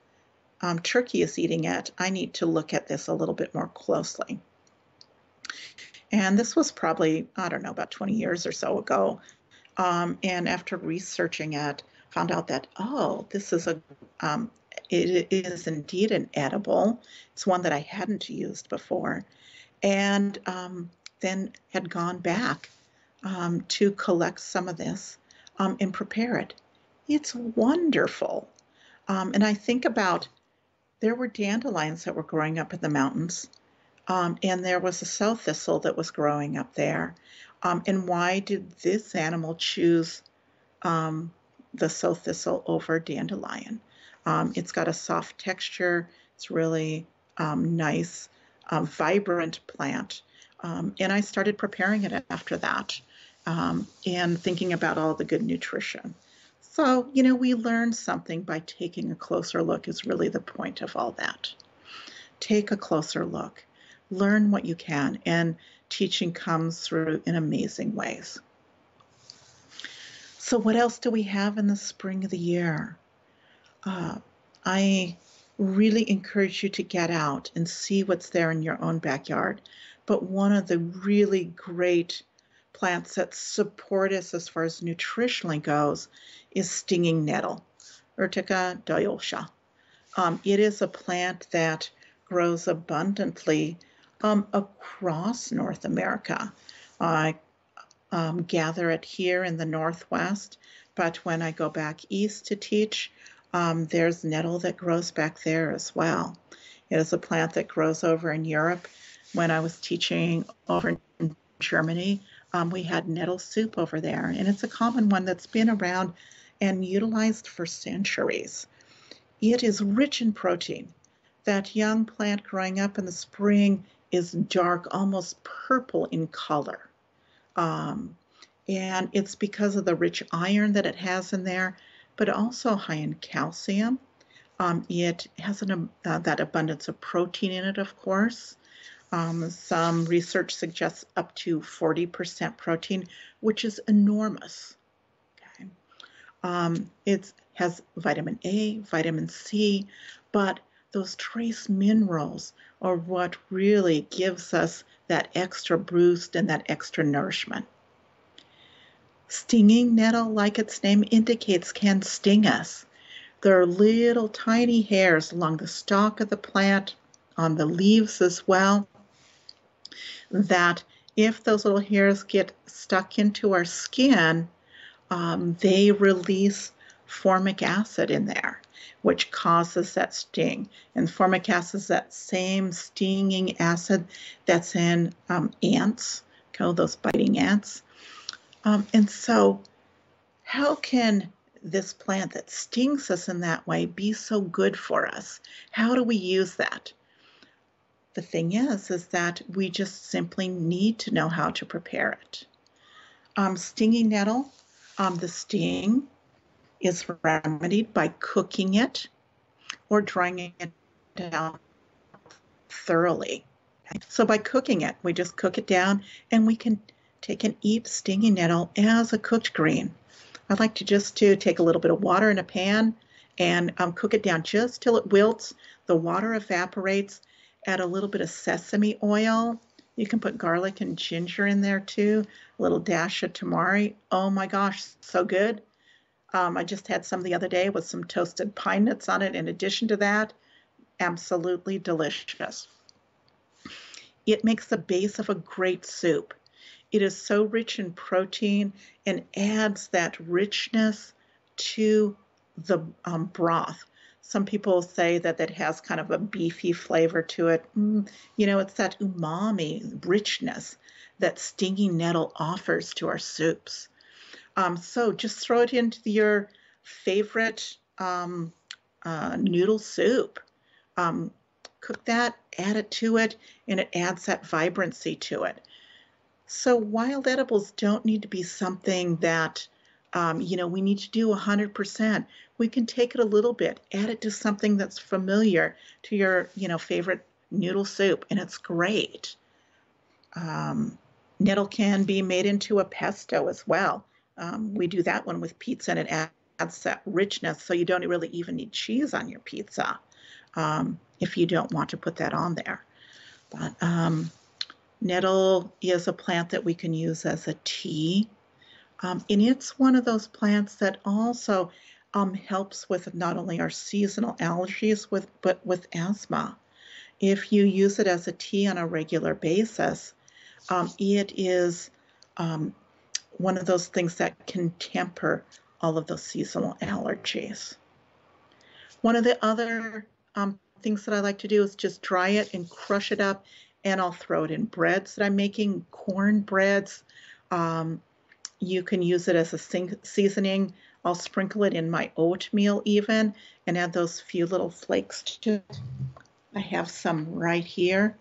Speaker 1: turkey is eating it, I need to look at this a little bit more closely. And this was probably, I don't know, about 20 years or so ago. And after researching it, found out that, oh, this is it is indeed an edible. It's one that I hadn't used before. And then had gone back to collect some of this and prepare it. It's wonderful. And I think about, there were dandelions that were growing up in the mountains, and there was a sow thistle that was growing up there. And why did this animal choose the sow thistle over dandelion? It's got a soft texture. It's really nice, vibrant plant. And I started preparing it after that and thinking about all the good nutrition. So, you know, we learn something by taking a closer look is really the point of all that. Take a closer look. Learn what you can, and teaching comes through in amazing ways. So what else do we have in the spring of the year? I really encourage you to get out and see what's there in your own backyard. But one of the really great plants that support us as far as nutritionally goes is stinging nettle, Urtica dioica. It is a plant that grows abundantly across North America. I gather it here in the Northwest, but when I go back east to teach, there's nettle that grows back there as well. It is a plant that grows over in Europe. When I was teaching over in Germany, we had nettle soup over there, and it's a common one that's been around and utilized for centuries. It is rich in protein. That young plant growing up in the spring is dark, almost purple in color. And it's because of the rich iron that it has in there, but also high in calcium. It has that abundance of protein in it, of course. Some research suggests up to 40% protein, which is enormous. Okay. It has vitamin A, vitamin C, but those trace minerals are what really gives us that extra boost and that extra nourishment. Stinging nettle, like its name indicates, can sting us. There are little tiny hairs along the stalk of the plant, on the leaves as well, that if those little hairs get stuck into our skin, they release formic acid in there, which causes that sting. And formic acid is that same stinging acid that's in ants, those biting ants. And so how can this plant that stings us in that way be so good for us? How do we use that? The thing is that we just simply need to know how to prepare it. Stinging nettle, the sting is remedied by cooking it or drying it down thoroughly. So by cooking it, we just cook it down, and we can take and eat stinging nettle as a cooked green. I like to take a little bit of water in a pan and cook it down just till it wilts. The water evaporates. Add a little bit of sesame oil. You can put garlic and ginger in there too. A little dash of tamari. Oh my gosh, so good. I just had some the other day with some toasted pine nuts on it in addition to that. Absolutely delicious. It makes the base of a great soup. It is so rich in protein and adds that richness to the broth. Some people say that it has kind of a beefy flavor to it. It's that umami richness that stinging nettle offers to our soups. So just throw it into your favorite noodle soup. Cook that, add it to it, and it adds that vibrancy to it. So wild edibles don't need to be something that, we need to do 100%. We can take it a little bit, add it to something that's familiar to your, favorite noodle soup, and it's great. Nettle can be made into a pesto as well. We do that one with pizza, and it adds that richness, so you don't really even need cheese on your pizza if you don't want to put that on there. But nettle is a plant that we can use as a tea. And it's one of those plants that also helps with not only our seasonal allergies, but with asthma. If you use it as a tea on a regular basis, it is one of those things that can temper all of those seasonal allergies. One of the other things that I like to do is just dry it and crush it up, and I'll throw it in breads that I'm making, corn breads. You can use it as a seasoning. I'll sprinkle it in my oatmeal even and add those few little flakes to it. I have some right here,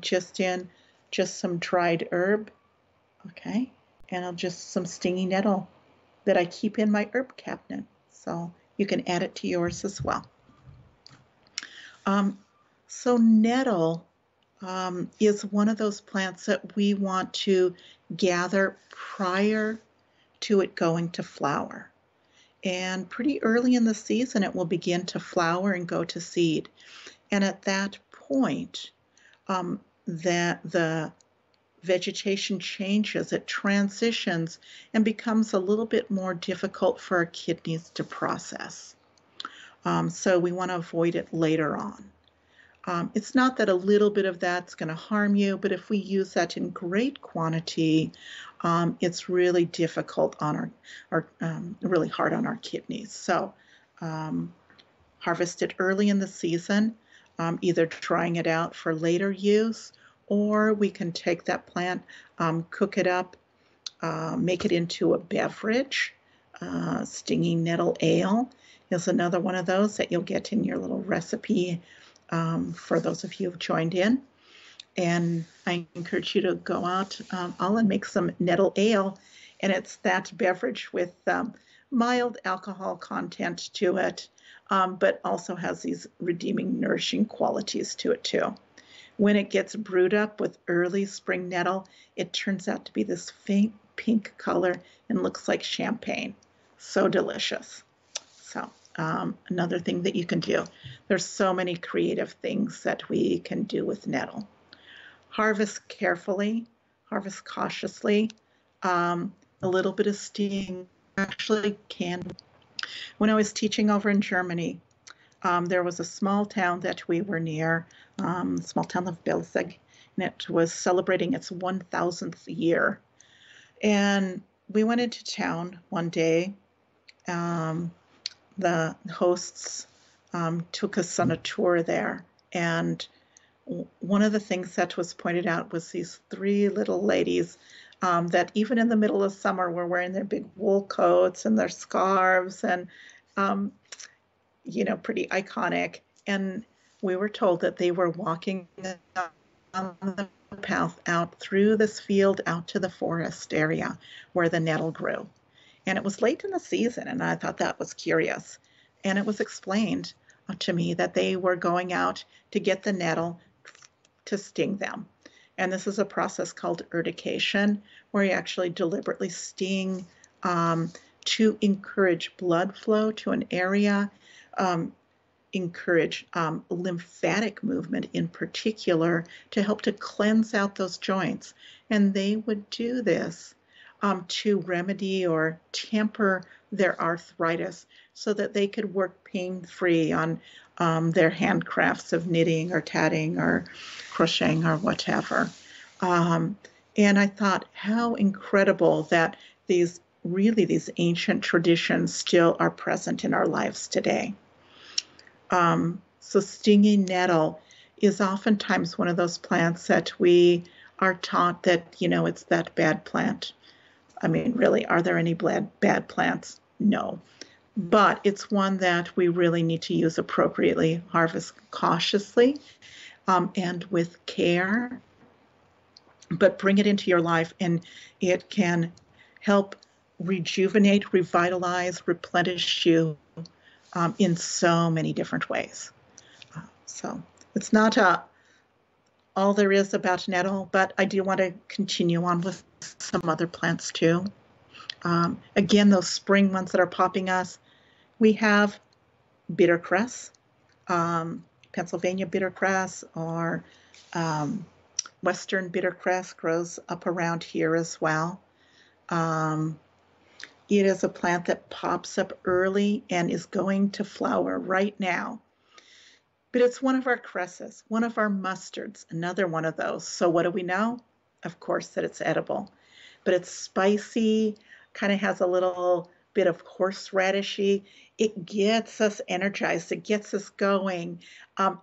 Speaker 1: just some dried herb, okay? And some stinging nettle that I keep in my herb cabinet. So you can add it to yours as well. So nettle is one of those plants that we want to gather prior to it going to flower. And pretty early in the season, it will begin to flower and go to seed. And at that point, that the vegetation changes, it transitions and becomes a little bit more difficult for our kidneys to process. So we want to avoid it later on. It's not that a little bit of that's going to harm you, but if we use that in great quantity, it's really difficult on really hard on our kidneys. So harvest it early in the season, either drying it out for later use, or we can take that plant, cook it up, make it into a beverage. Stinging Nettle Ale is another one of those that you'll get in your little recipe for those of you who've joined in. And I encourage you to go out and make some Nettle Ale. And it's that beverage with mild alcohol content to it, but also has these redeeming, nourishing qualities to it too. When it gets brewed up with early spring nettle, it turns out to be this faint pink color and looks like champagne. So delicious. So another thing that you can do. There's so many creative things that we can do with nettle. Harvest carefully, harvest cautiously. A little bit of sting actually can. When I was teaching over in Germany, there was a small town that we were near, small town of Belzig, and it was celebrating its 1,000th year. And we went into town one day. The hosts took us on a tour there, and one of the things that was pointed out was these three little ladies that even in the middle of summer were wearing their big wool coats and their scarves and, pretty iconic. And we were told that they were walking on the path out through this field out to the forest area where the nettle grew. And it was late in the season, and I thought that was curious. And it was explained to me that they were going out to get the nettle to sting them. And this is a process called urtication, where you actually deliberately sting to encourage blood flow to an area, encourage lymphatic movement in particular, to help to cleanse out those joints. And they would do this to remedy or temper their arthritis so that they could work pain-free on their handcrafts of knitting or tatting or crocheting or whatever. And I thought how incredible that these ancient traditions still are present in our lives today. So stinging nettle is oftentimes one of those plants that we are taught that, it's that bad plant. I mean, really, are there any bad plants? No. But it's one that we really need to use appropriately, harvest cautiously, and with care, but bring it into your life, and it can help rejuvenate, revitalize, replenish you in so many different ways. So it's not all there is about nettle, but I do want to continue on with some other plants too. Again, those spring ones that are popping us, we have bittercress, Pennsylvania bittercress, or Western bittercress grows up around here as well. It is a plant that pops up early and is going to flower right now. But it's one of our cresses, one of our mustards, another one of those. So what do we know? Of course, that it's edible. But it's spicy, kind of has a little bit of horseradishy. It gets us energized. It gets us going.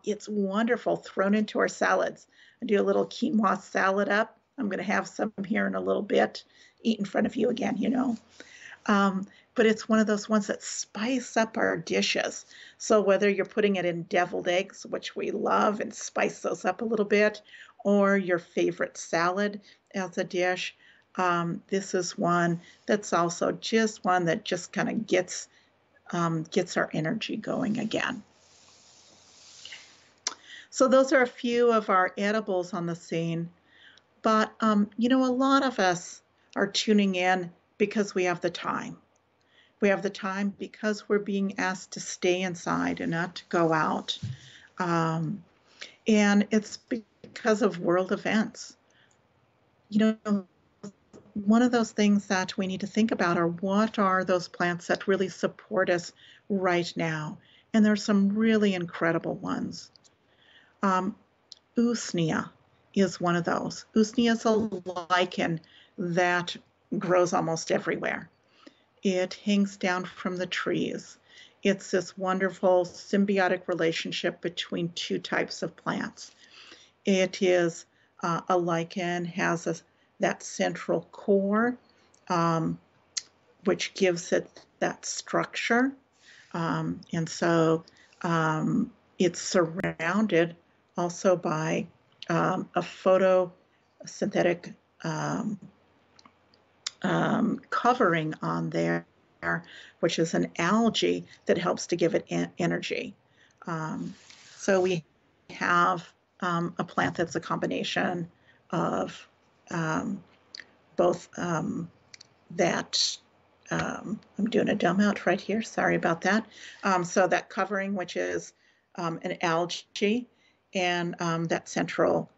Speaker 1: It's wonderful thrown into our salads. I do a little quinoa salad up. I'm going to have some here in a little bit, eat in front of you again, But it's one of those ones that spice up our dishes. So whether you're putting it in deviled eggs, which we love, and spice those up a little bit, or your favorite salad as a dish, this is one that's also just one that just kind of gets our energy going again. So those are a few of our edibles on the scene. But, a lot of us are tuning in because we have the time. We have the time because we're being asked to stay inside and not to go out. And it's because of world events. One of those things that we need to think about are what are those plants that really support us right now? And there's some really incredible ones. Usnea is one of those. Usnea is a lichen that grows almost everywhere. It hangs down from the trees. It's this wonderful symbiotic relationship between two types of plants. It is a lichen, has that central core, which gives it that structure. And so it's surrounded also by a photosynthetic covering on there, which is an algae that helps to give it energy. So we have a plant that's a combination of both that I'm doing a dumb out right here. Sorry about that. So that covering, which is an algae, and that central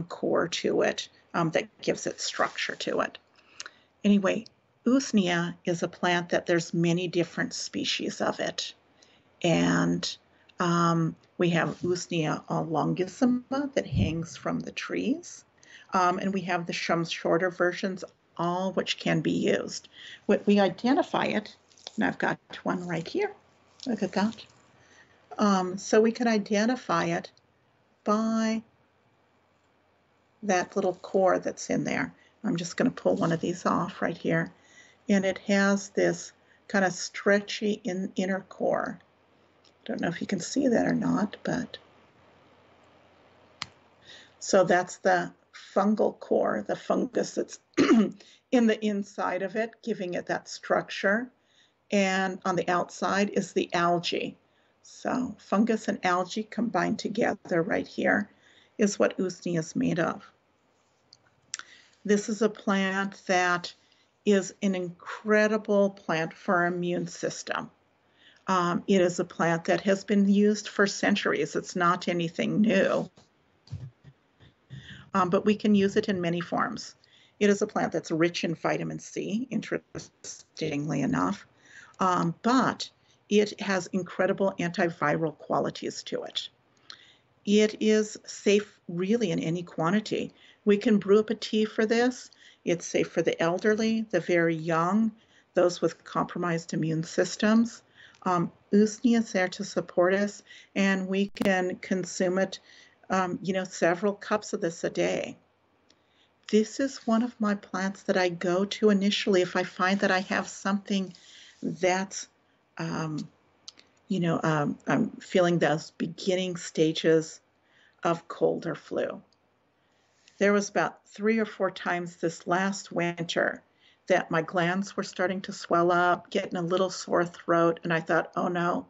Speaker 1: core to it that gives it structure to it. Anyway, Usnea is a plant that there's many different species of it. And we have Usnea longissima that hangs from the trees. And we have the shorter versions, all which can be used. We identify it, and I've got one right here. Look at that. So we can identify it by that little core that's in there. I'm just going to pull one of these off right here. And it has this kind of stretchy inner core. Don't know if you can see that or not, but so that's the fungal core, the fungus that's in the inside of it, giving it that structure. And on the outside is the algae. So fungus and algae combined together right here is what Usnea is made of. This is a plant that is an incredible plant for our immune system. It is a plant that has been used for centuries. It's not anything new, but we can use it in many forms. It is a plant that's rich in vitamin C, interestingly enough, but it has incredible antiviral qualities to it. It is safe really in any quantity. We can brew up a tea for this. It's safe for the elderly, the very young, those with compromised immune systems. Usnea is there to support us, and we can consume it, several cups of this a day. This is one of my plants that I go to initially if I find that I have something that's, I'm feeling those beginning stages of cold or flu. There was about 3 or 4 times this last winter that my glands were starting to swell up, getting a little sore throat, and I thought, oh no,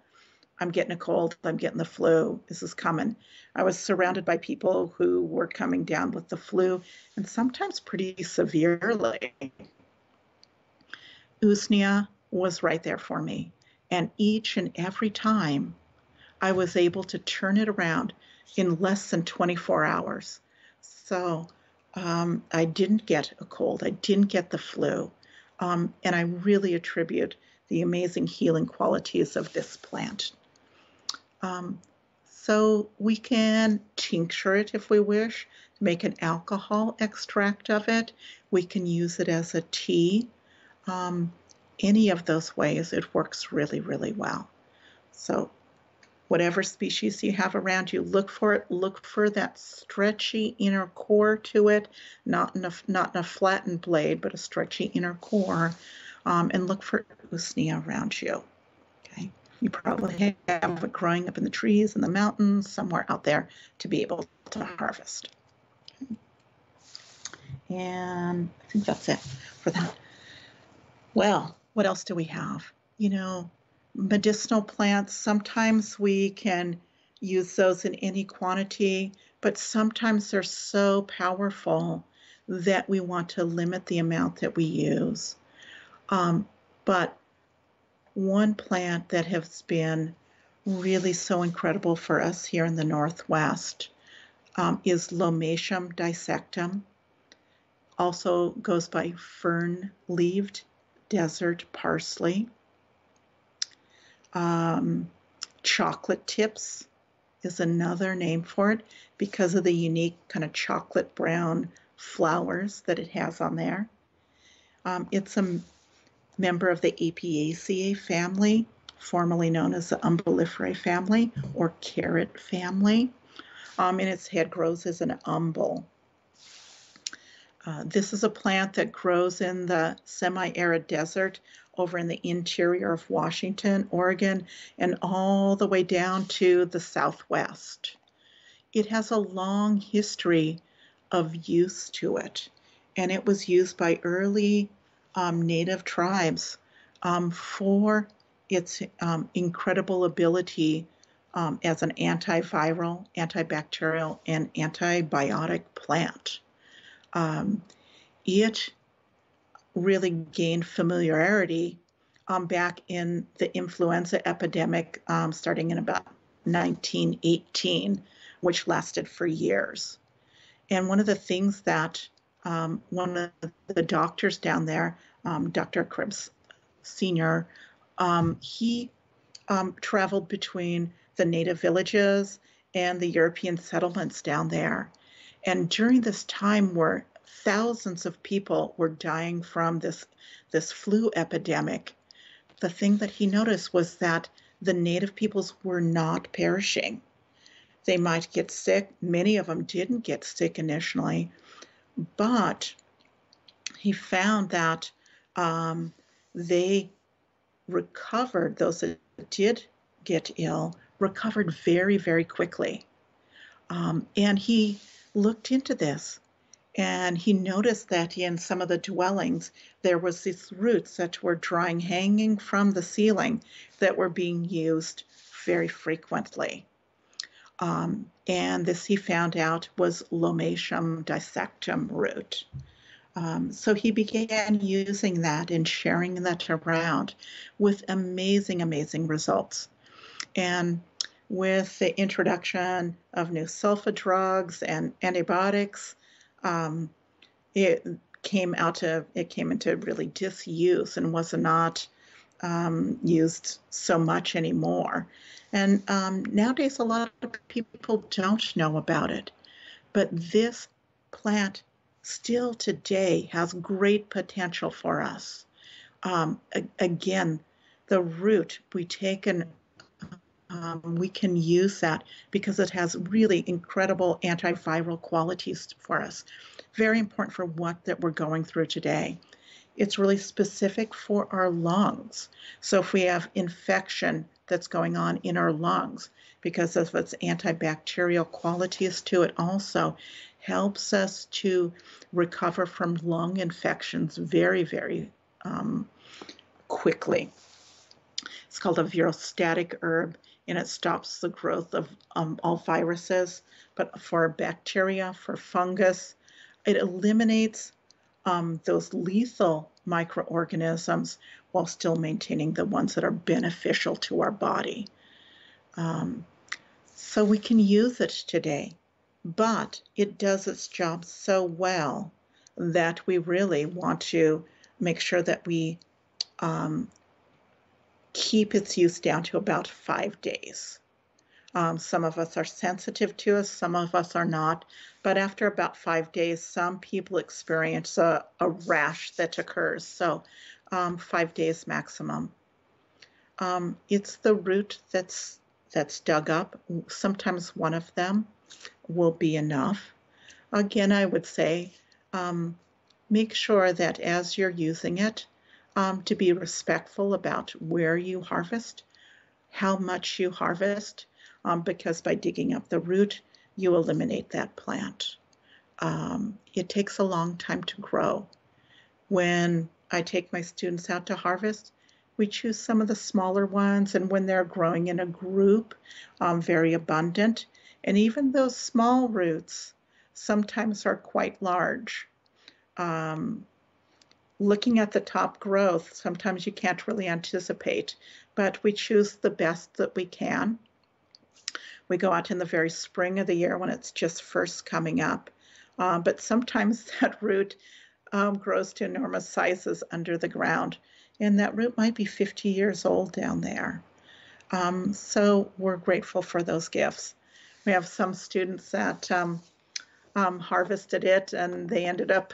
Speaker 1: I'm getting a cold, I'm getting the flu, this is coming. I was surrounded by people who were coming down with the flu, and sometimes pretty severely. Usnea was right there for me, and each and every time I was able to turn it around in less than 24 hours. So I didn't get a cold, I didn't get the flu, and I really attribute the amazing healing qualities of this plant. So we can tincture it if we wish, make an alcohol extract of it. We can use it as a tea. Any of those ways, it works really, really well. So whatever species you have around you, look for it. Look for that stretchy inner core to it, not in a flattened blade, but a stretchy inner core, and look for Usnea around you. Okay, you probably have it growing up in the trees in the mountains, somewhere out there to be able to harvest. Okay. And I think that's it for that. Well, what else do we have? Medicinal plants, sometimes we can use those in any quantity, but sometimes they're so powerful that we want to limit the amount that we use. But one plant that has been really so incredible for us here in the Northwest is Lomatium dissectum. Also goes by fern-leaved desert parsley. Chocolate tips is another name for it because of the unique kind of chocolate brown flowers that it has on there. It's a member of the Apiaceae family, formerly known as the Umbelliferae family or carrot family, and its head grows as an umbel. This is a plant that grows in the semi-arid desert over in the interior of Washington, Oregon, and all the way down to the Southwest. It has a long history of use to it, and it was used by early native tribes for its incredible ability as an antiviral, antibacterial, and antibiotic plant. It really gained familiarity back in the influenza epidemic starting in about 1918, which lasted for years. And one of the things that one of the doctors down there, Dr. Cribbs Sr., he traveled between the native villages and the European settlements down there. And during this time where thousands of people were dying from this flu epidemic, the thing that he noticed was that the native peoples were not perishing. They might get sick. Many of them didn't get sick initially, but he found that they recovered, those that did get ill, recovered very, very quickly. And he looked into this, and he noticed that in some of the dwellings, there was these roots that were drying, hanging from the ceiling, that were being used very frequently. And this, he found out, was Lomatium dissectum root. So he began using that and sharing that around with amazing, amazing results. And with the introduction of new sulfa drugs and antibiotics, it came into really disuse and was not used so much anymore. And nowadays, a lot of people don't know about it. But this plant still today has great potential for us. Again, the root, we can use that because it has really incredible antiviral qualities for us. Very important for what that we're going through today. It's really specific for our lungs. So if we have infection that's going on in our lungs, because of its antibacterial qualities to it, also helps us to recover from lung infections very, very quickly. It's called a virostatic herb, and it stops the growth of all viruses. But for bacteria, for fungus, it eliminates those lethal microorganisms while still maintaining the ones that are beneficial to our body. So we can use it today, but it does its job so well that we really want to make sure that we keep its use down to about 5 days. Some of us are sensitive to it, some of us are not, but after about 5 days, some people experience a rash that occurs, so 5 days maximum. It's the root that's dug up. Sometimes one of them will be enough. Again, I would say make sure that as you're using it, to be respectful about where you harvest, how much you harvest, because by digging up the root, you eliminate that plant. It takes a long time to grow. When I take my students out to harvest, we choose some of the smaller ones, and when they're growing in a group, very abundant. And even those small roots sometimes are quite large. Looking at the top growth, sometimes you can't really anticipate, but we choose the best that we can. We go out in the very spring of the year when it's just first coming up. But sometimes that root grows to enormous sizes under the ground, and that root might be 50 years old down there. So we're grateful for those gifts. We have some students that harvested it, and they ended up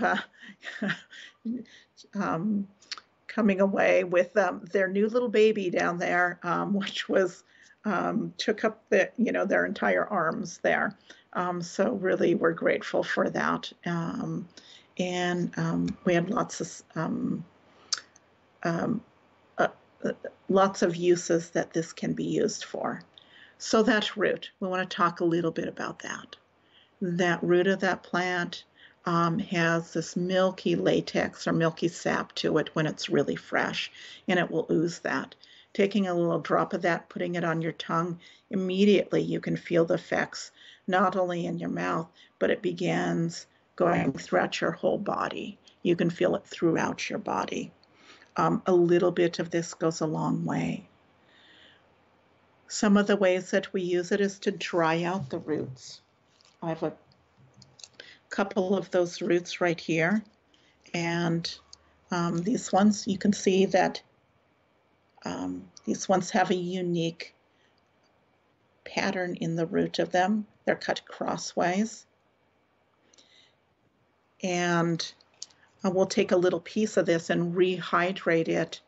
Speaker 1: coming away with their new little baby down there, which was took up their entire arms there. So really, we're grateful for that, and we had lots of uses that this can be used for. So that root, we want to talk a little bit about that. That root of that plant has this milky latex or milky sap to it when it's really fresh, and it will ooze that. Taking a little drop of that, putting it on your tongue, immediately you can feel the effects, not only in your mouth, but it begins going throughout your whole body. You can feel it throughout your body. a little bit of this goes a long way. Some of the ways that we use it is to dry out the roots. I have a couple of those roots right here, and these ones, you can see that these ones have a unique pattern in the root of them. They're cut crosswise. And we'll take a little piece of this and rehydrate it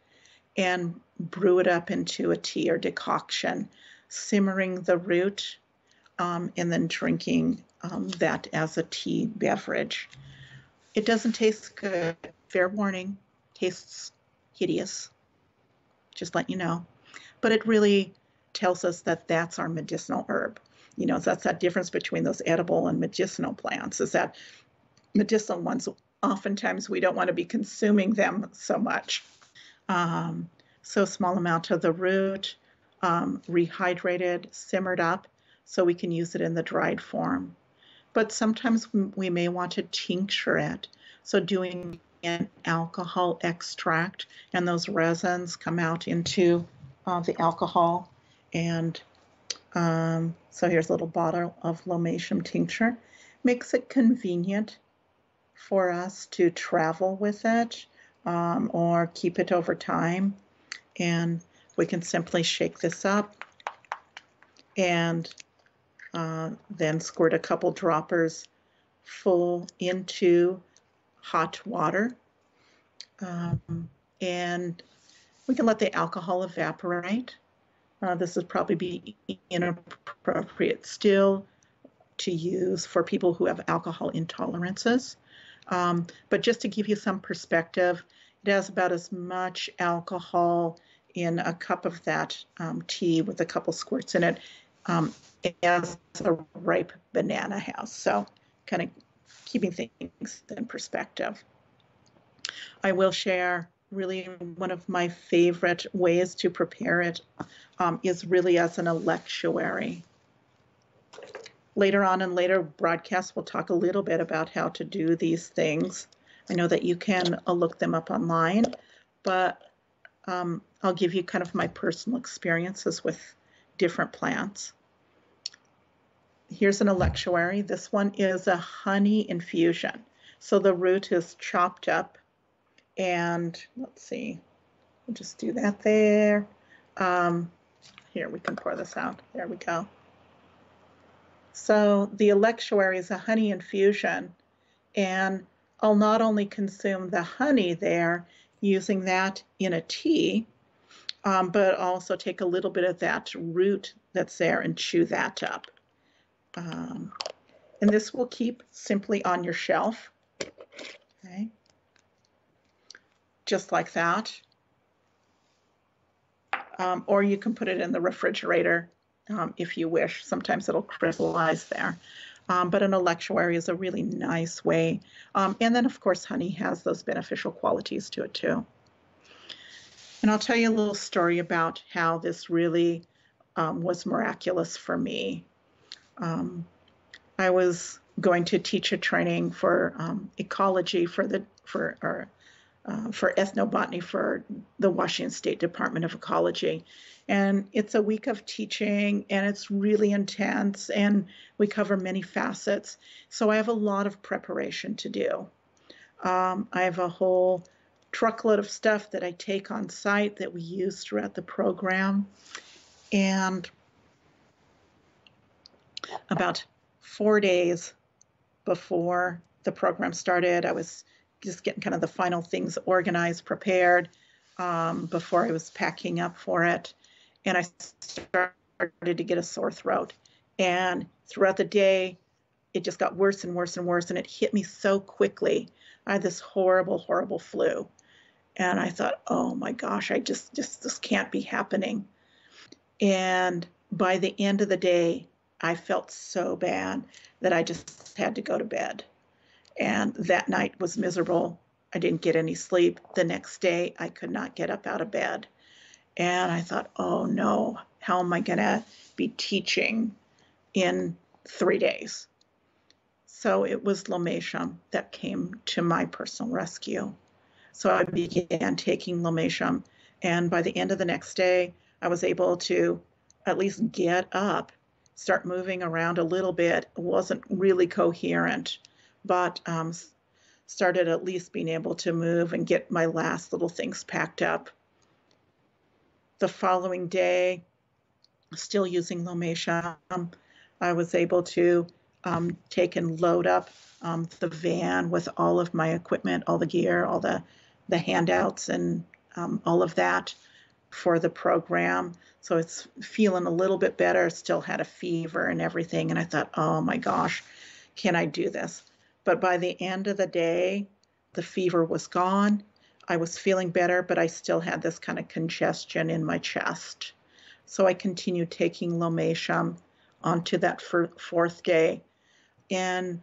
Speaker 1: and brew it up into a tea or decoction, simmering the root and then drinking that as a tea beverage. It doesn't taste good. Fair warning, tastes hideous, just let you know. But it really tells us that that's our medicinal herb. You know, that's that difference between those edible and medicinal plants, is that medicinal ones, oftentimes we don't want to be consuming them so much. So a small amount of the root, rehydrated, simmered up, so we can use it in the dried form. But sometimes we may want to tincture it. So doing an alcohol extract, and those resins come out into the alcohol. And so here's a little bottle of Lomatium tincture. Makes it convenient for us to travel with it or keep it over time. And we can simply shake this up and then squirt a couple droppers full into hot water. And we can let the alcohol evaporate. This would probably be inappropriate still to use for people who have alcohol intolerances. But just to give you some perspective, it has about as much alcohol in a cup of that tea with a couple squirts in it as a ripe banana has. So kind of keeping things in perspective. I will share really one of my favorite ways to prepare it is really as an electuary. Later on in later broadcasts, we'll talk a little bit about how to do these things. I know that you can look them up online, but I'll give you kind of my personal experiences with different plants. Here's an electuary. This one is a honey infusion. So the root is chopped up, and let's see, we'll just do that there. Here, we can pour this out. There we go. So the electuary is a honey infusion, and I'll not only consume the honey there, using that in a tea, but also take a little bit of that root that's there and chew that up. And this will keep simply on your shelf, okay? Just like that. Or you can put it in the refrigerator if you wish. Sometimes it'll crystallize there. But an electuary is a really nice way. And then, of course, honey has those beneficial qualities to it, too. And I'll tell you a little story about how this really was miraculous for me. I was going to teach a training for ecology for ethnobotany for the Washington State Department of Ecology. And it's a week of teaching, and it's really intense, and we cover many facets. So I have a lot of preparation to do. I have a whole truckload of stuff that I take on site that we use throughout the program. And about 4 days before the program started, I was just getting kind of the final things organized, prepared, before I was packing up for it. And I started to get a sore throat. And throughout the day, it just got worse and worse and worse. And it hit me so quickly. I had this horrible, horrible flu. And I thought, oh my gosh, this can't be happening. And by the end of the day, I felt so bad that I just had to go to bed. And that night was miserable. I didn't get any sleep. The next day, I could not get up out of bed. And I thought, oh no, how am I going to be teaching in 3 days? So it was Lomatium that came to my personal rescue. So I began taking Lomatium, and by the end of the next day, I was able to at least get up, start moving around a little bit. It wasn't really coherent, but started at least being able to move and get my last little things packed up. The following day, still using Lomatium, I was able to take and load up the van with all of my equipment, all the gear, all the handouts, and all of that for the program. So it's feeling a little bit better. Still had a fever and everything. And I thought, oh my gosh, can I do this? But by the end of the day, the fever was gone. I was feeling better, but I still had this kind of congestion in my chest. So I continued taking Lomatium onto that fourth day. And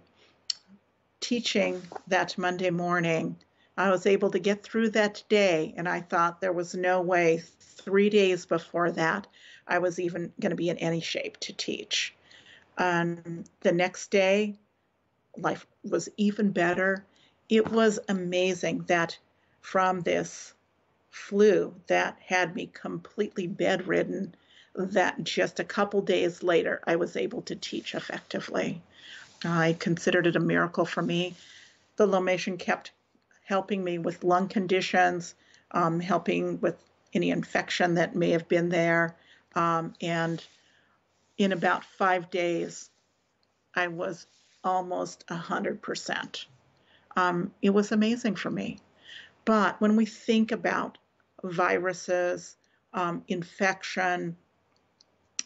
Speaker 1: teaching that Monday morning, I was able to get through that day, and I thought there was no way 3 days before that I was even going to be in any shape to teach. The next day, life was even better. It was amazing that from this flu that had me completely bedridden, that just a couple days later, I was able to teach effectively. I considered it a miracle for me. The Lomatium kept helping me with lung conditions, helping with any infection that may have been there. And in about 5 days, I was almost 100%. It was amazing for me. But when we think about viruses, infection,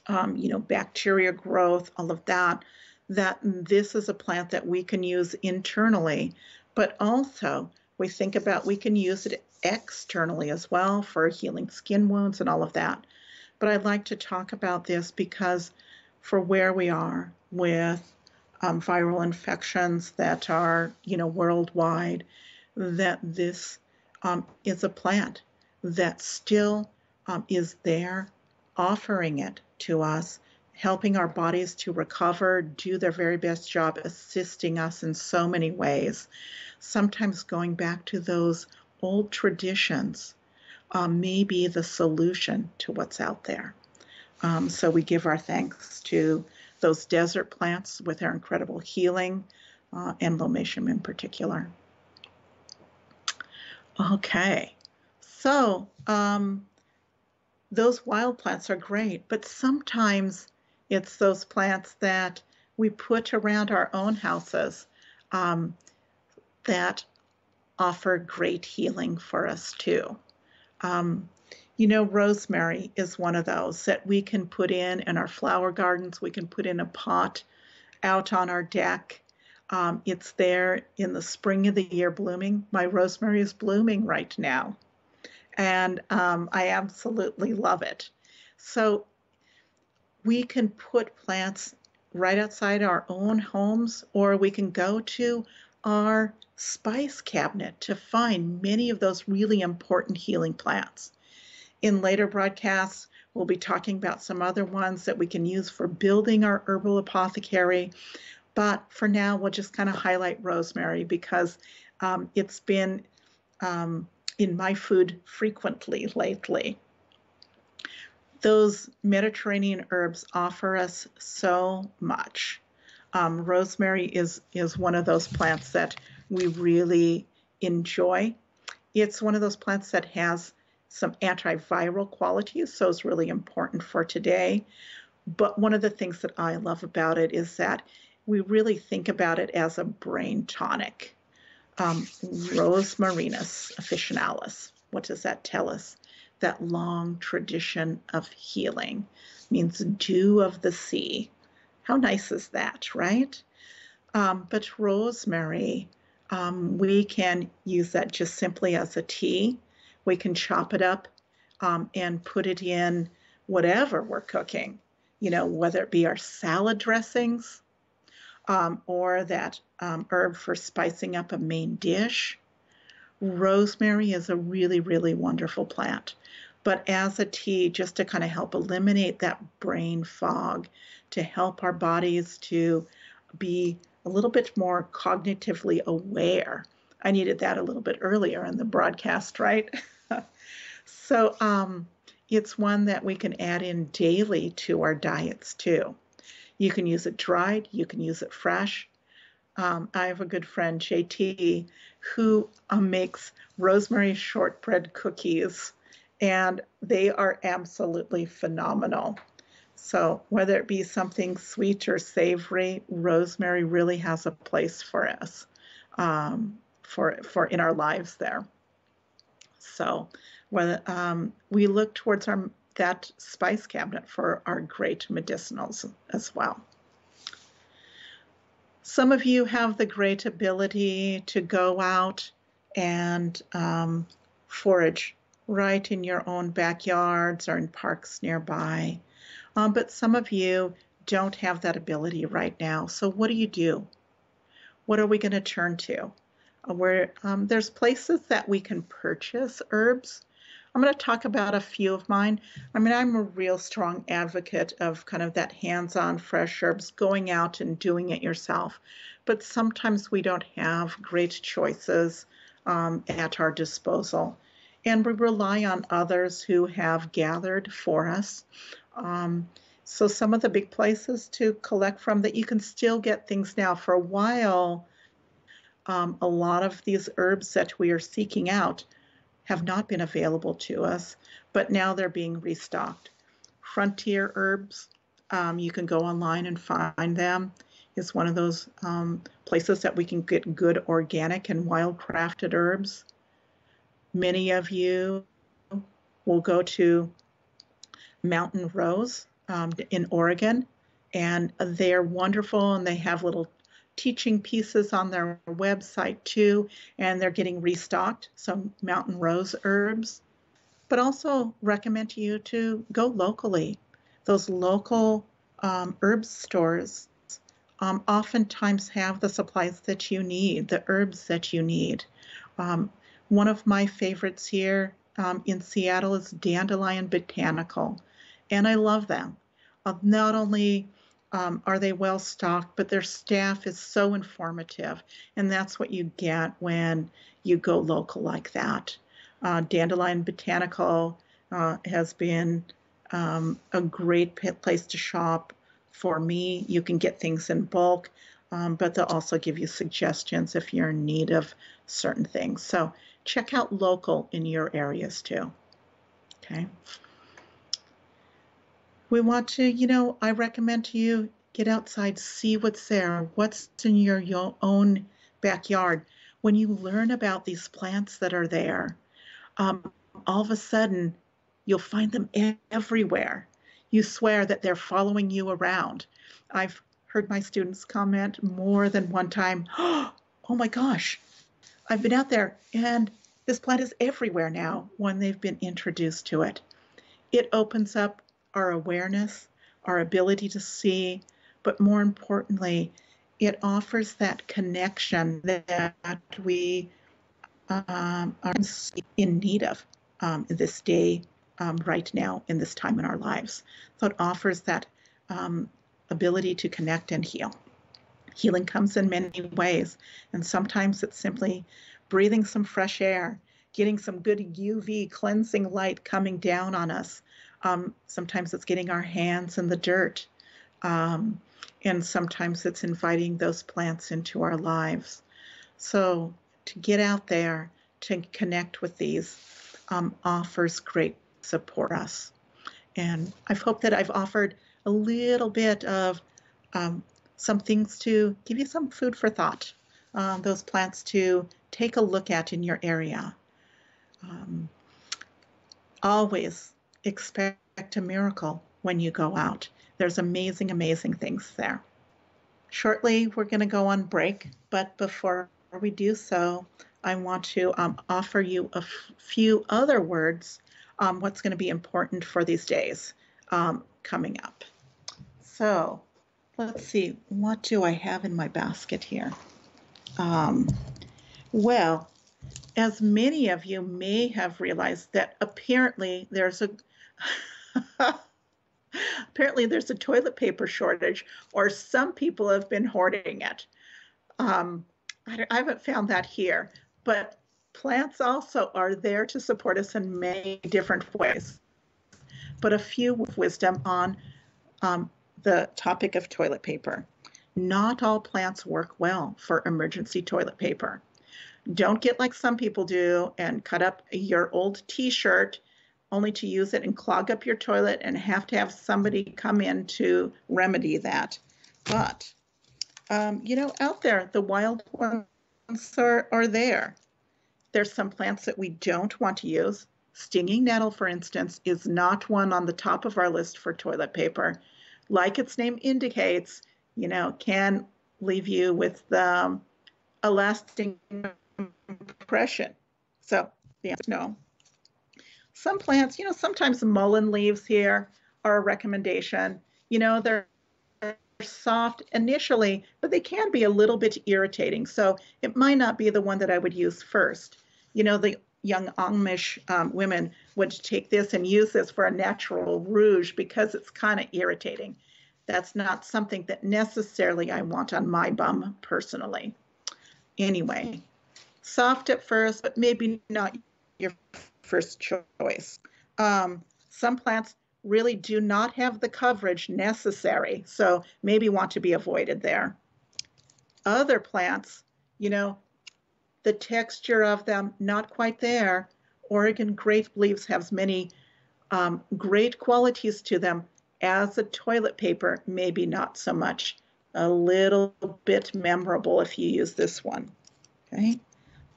Speaker 1: bacteria growth, all of that, that this is a plant that we can use internally, but also we think about we can use it externally as well for healing skin wounds and all of that. But I'd like to talk about this because for where we are with viral infections that are, worldwide, that this is a plant that still is there, offering it to us, helping our bodies to recover, do their very best job, assisting us in so many ways. Sometimes going back to those old traditions may be the solution to what's out there. So we give our thanks to those desert plants with their incredible healing, and Lomatium in particular. Okay, so those wild plants are great, but sometimes it's those plants that we put around our own houses that offer great healing for us too. Rosemary is one of those that we can put in our flower gardens. We can put in a pot out on our deck. It's there in the spring of the year blooming. My rosemary is blooming right now, and I absolutely love it. So we can put plants right outside our own homes, or we can go to our spice cabinet to find many of those really important healing plants. In later broadcasts, we'll be talking about some other ones that we can use for building our herbal apothecary. But for now, we'll just kind of highlight rosemary because it's been in my food frequently lately. Those Mediterranean herbs offer us so much. Rosemary is one of those plants that we really enjoy. It's one of those plants that has some antiviral qualities, so it's really important for today. But one of the things that I love about it is that we really think about it as a brain tonic. Marinus Officinalis, what does that tell us? That long tradition of healing means dew of the sea. How nice is that, right? But rosemary, we can use that just simply as a tea. We can chop it up and put it in whatever we're cooking, whether it be our salad dressings or that herb for spicing up a main dish. Rosemary is a really, really wonderful plant. But as a tea, just to kind of help eliminate that brain fog, to help our bodies to be a little bit more cognitively aware I needed that a little bit earlier in the broadcast, right? So it's one that we can add in daily to our diets too. You can use it dried, you can use it fresh. I have a good friend, JT, who makes rosemary shortbread cookies, and they are absolutely phenomenal. So whether it be something sweet or savory, rosemary really has a place for us, for in our lives there. So when we look towards that spice cabinet for our great medicinals as well. Some of you have the great ability to go out and forage right in your own backyards or in parks nearby. But some of you don't have that ability right now. So what do? What are we going to turn to? There's places that we can purchase herbs. I'm going to talk about a few of mine. I mean, I'm a real strong advocate of kind of that hands-on fresh herbs, going out and doing it yourself. But sometimes we don't have great choices at our disposal. And we rely on others who have gathered for us. So some of the big places to collect from that you can still get things now. For a while, a lot of these herbs that we are seeking out have not been available to us, but now they're being restocked. Frontier Herbs, you can go online and find them. It's one of those places that we can get good organic and wild-crafted herbs. Many of you will go to Mountain Rose in Oregon, and they're wonderful, and they have little teaching pieces on their website too, and they're getting restocked, so Mountain Rose herbs. But also recommend to you to go locally. Those local herb stores oftentimes have the supplies that you need, the herbs that you need. One of my favorites here in Seattle is Dandelion Botanical, and I love them. Not only are they well stocked, but their staff is so informative, and that's what you get when you go local like that. Dandelion Botanical has been a great place to shop for me. You can get things in bulk, but they'll also give you suggestions if you're in need of certain things. So check out local in your areas too. Okay. We want to, I recommend to you, get outside, see what's there, what's in your own backyard. When you learn about these plants that are there, all of a sudden, you'll find them everywhere. You swear that they're following you around. I've heard my students comment more than one time, oh my gosh, I've been out there and this plant is everywhere now when they've been introduced to it. It opens up our awareness, our ability to see, but more importantly, it offers that connection that we are in need of this day, right now, in this time in our lives. So it offers that ability to connect and heal. Healing comes in many ways, and sometimes it's simply breathing some fresh air, getting some good UV cleansing light coming down on us. Sometimes it's getting our hands in the dirt, and sometimes it's inviting those plants into our lives. So to get out there, to connect with these, offers great support us. And I hope that I've offered a little bit of some things to give you some food for thought, those plants to take a look at in your area. Always expect a miracle when you go out. There's amazing, amazing things there. Shortly, we're going to go on break, but before we do so, I want to offer you a few other words, what's going to be important for these days coming up. So let's see, what do I have in my basket here? Well, as many of you may have realized, that apparently there's a toilet paper shortage, or some people have been hoarding it. I haven't found that here, But plants also are there to support us in many different ways. But a few with wisdom on the topic of toilet paper. Not all plants work well for emergency toilet paper. Don't get like some people do and cut up your old t-shirt only to use it and clog up your toilet and have to have somebody come in to remedy that. But, out there, the wild ones are there. There's some plants that we don't want to use. Stinging nettle, for instance, is not one on the top of our list for toilet paper. Like its name indicates, can leave you with a lasting impression. So the answer is no. Some plants, sometimes mullein leaves here are a recommendation. They're soft initially, but they can be a little bit irritating. So it might not be the one that I would use first. The young Amish women would take this and use this for a natural rouge because it's kind of irritating. That's not something that necessarily I want on my bum personally. Anyway, soft at first, but maybe not your first choice. Some plants really do not have the coverage necessary, so maybe want to be avoided there. Other plants, the texture of them, not quite there. Oregon grape leaves have many great qualities to them. As a toilet paper, maybe not so much. A little bit memorable if you use this one. Okay,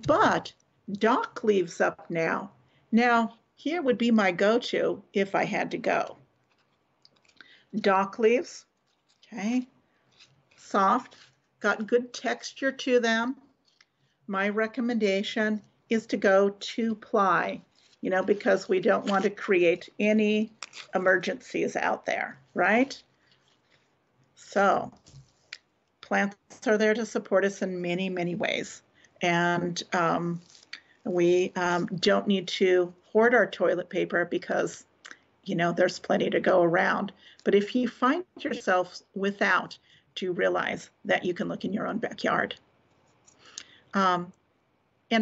Speaker 1: but dock leaves up now. Now, here would be my go-to if I had to go. Dock leaves, okay, soft, got good texture to them. My recommendation is to go 2-ply, because we don't want to create any emergencies out there, right? So plants are there to support us in many, many ways. And we don't need to hoard our toilet paper because, there's plenty to go around. But if you find yourself without, do realize that you can look in your own backyard. And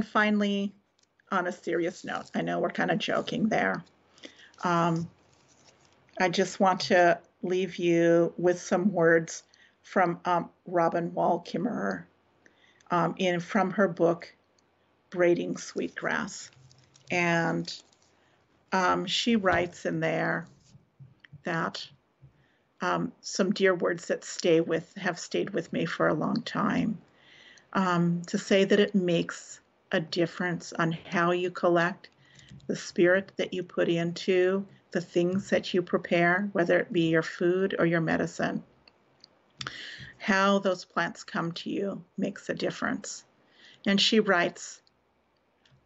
Speaker 1: finally, on a serious note, I know we're kind of joking there. I just want to leave you with some words from Robin Wall Kimmerer from her book, Braiding Sweetgrass. And she writes in there that some dear words that have stayed with me for a long time, to say that it makes a difference on how you collect, the spirit that you put into the things that you prepare, whether it be your food or your medicine. How those plants come to you makes a difference. And she writes,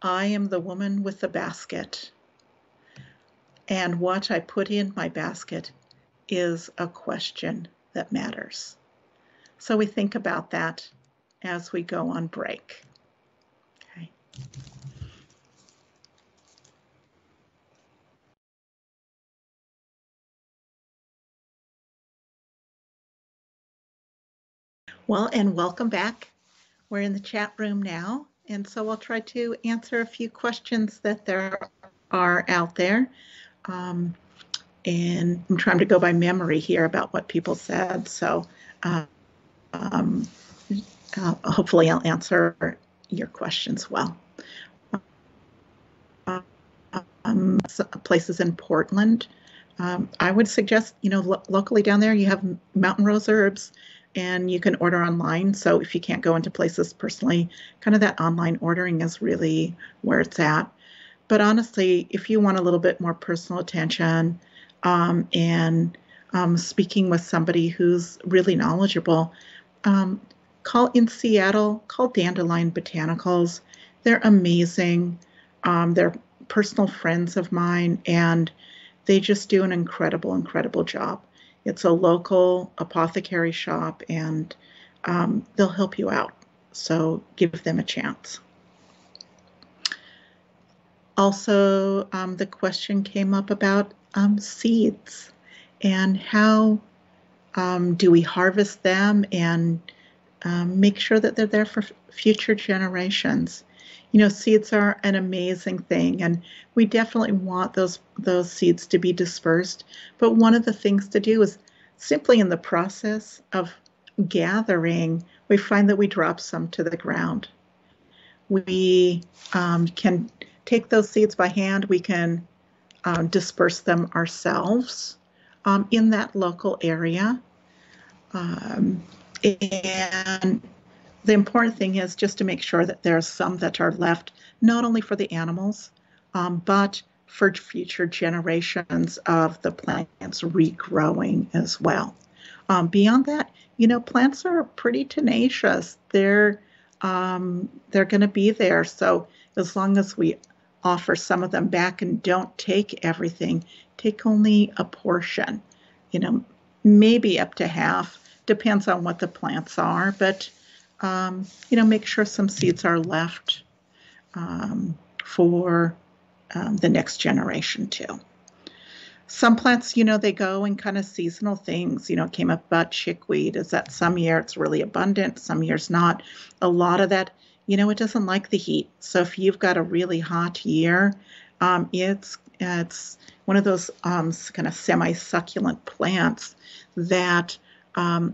Speaker 1: I am the woman with the basket, and what I put in my basket is a question that matters. So we think about that as we go on break. Okay. Well, and welcome back. We're in the chat room now, and so I'll try to answer a few questions that there are out there. And I'm trying to go by memory here about what people said, so hopefully I'll answer your questions well. Places in Portland, I would suggest, locally down there you have mountain rose herbs, and you can order online. So if you can't go into places personally, kind of that online ordering is really where it's at. But honestly, if you want a little bit more personal attention and speaking with somebody who's really knowledgeable, call in Seattle, call Dandelion Botanicals. They're amazing. They're personal friends of mine, and they just do an incredible, incredible job. It's a local apothecary shop, and they'll help you out. So give them a chance. Also, the question came up about seeds and how do we harvest them and make sure that they're there for future generations. Seeds are an amazing thing, and we definitely want those seeds to be dispersed. But one of the things to do is simply in the process of gathering, we find that we drop some to the ground. We can take those seeds by hand. We can disperse them ourselves in that local area. And the important thing is just to make sure that there's some that are left, not only for the animals, but for future generations of the plants regrowing as well. Beyond that, plants are pretty tenacious. They're going to be there. So as long as we offer some of them back and don't take everything, take only a portion, maybe up to half, depends on what the plants are, but make sure some seeds are left for the next generation too. Some plants, they go in kind of seasonal things. Came up about chickweed, is that some year it's really abundant, some years not. A lot of that, it doesn't like the heat. So if you've got a really hot year, it's one of those kind of semi-succulent plants that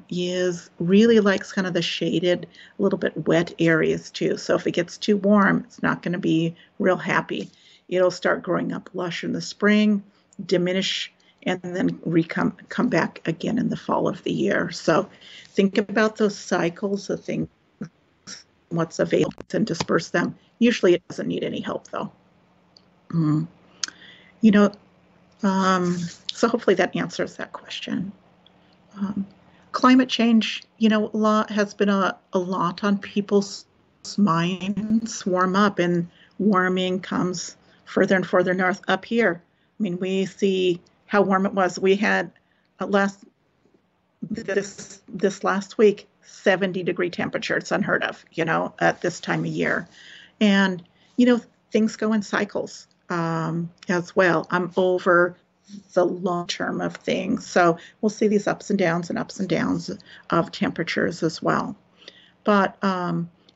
Speaker 1: is really likes kind of the shaded, a little bit wet areas too. So if it gets too warm, it's not going to be real happy. It'll start growing up lush in the spring, diminish, and then come back again in the fall of the year. So think about those cycles of things, what's available, and disperse them. Usually it doesn't need any help though. So hopefully that answers that question. Climate change, has been a lot on people's minds. Warm up, and warming comes further and further north up here. I mean, we see how warm it was. We had this last week 70-degree temperature. It's unheard of, at this time of year. And things go in cycles as well. I'm over the long term of things. So we'll see these ups and downs of temperatures as well. But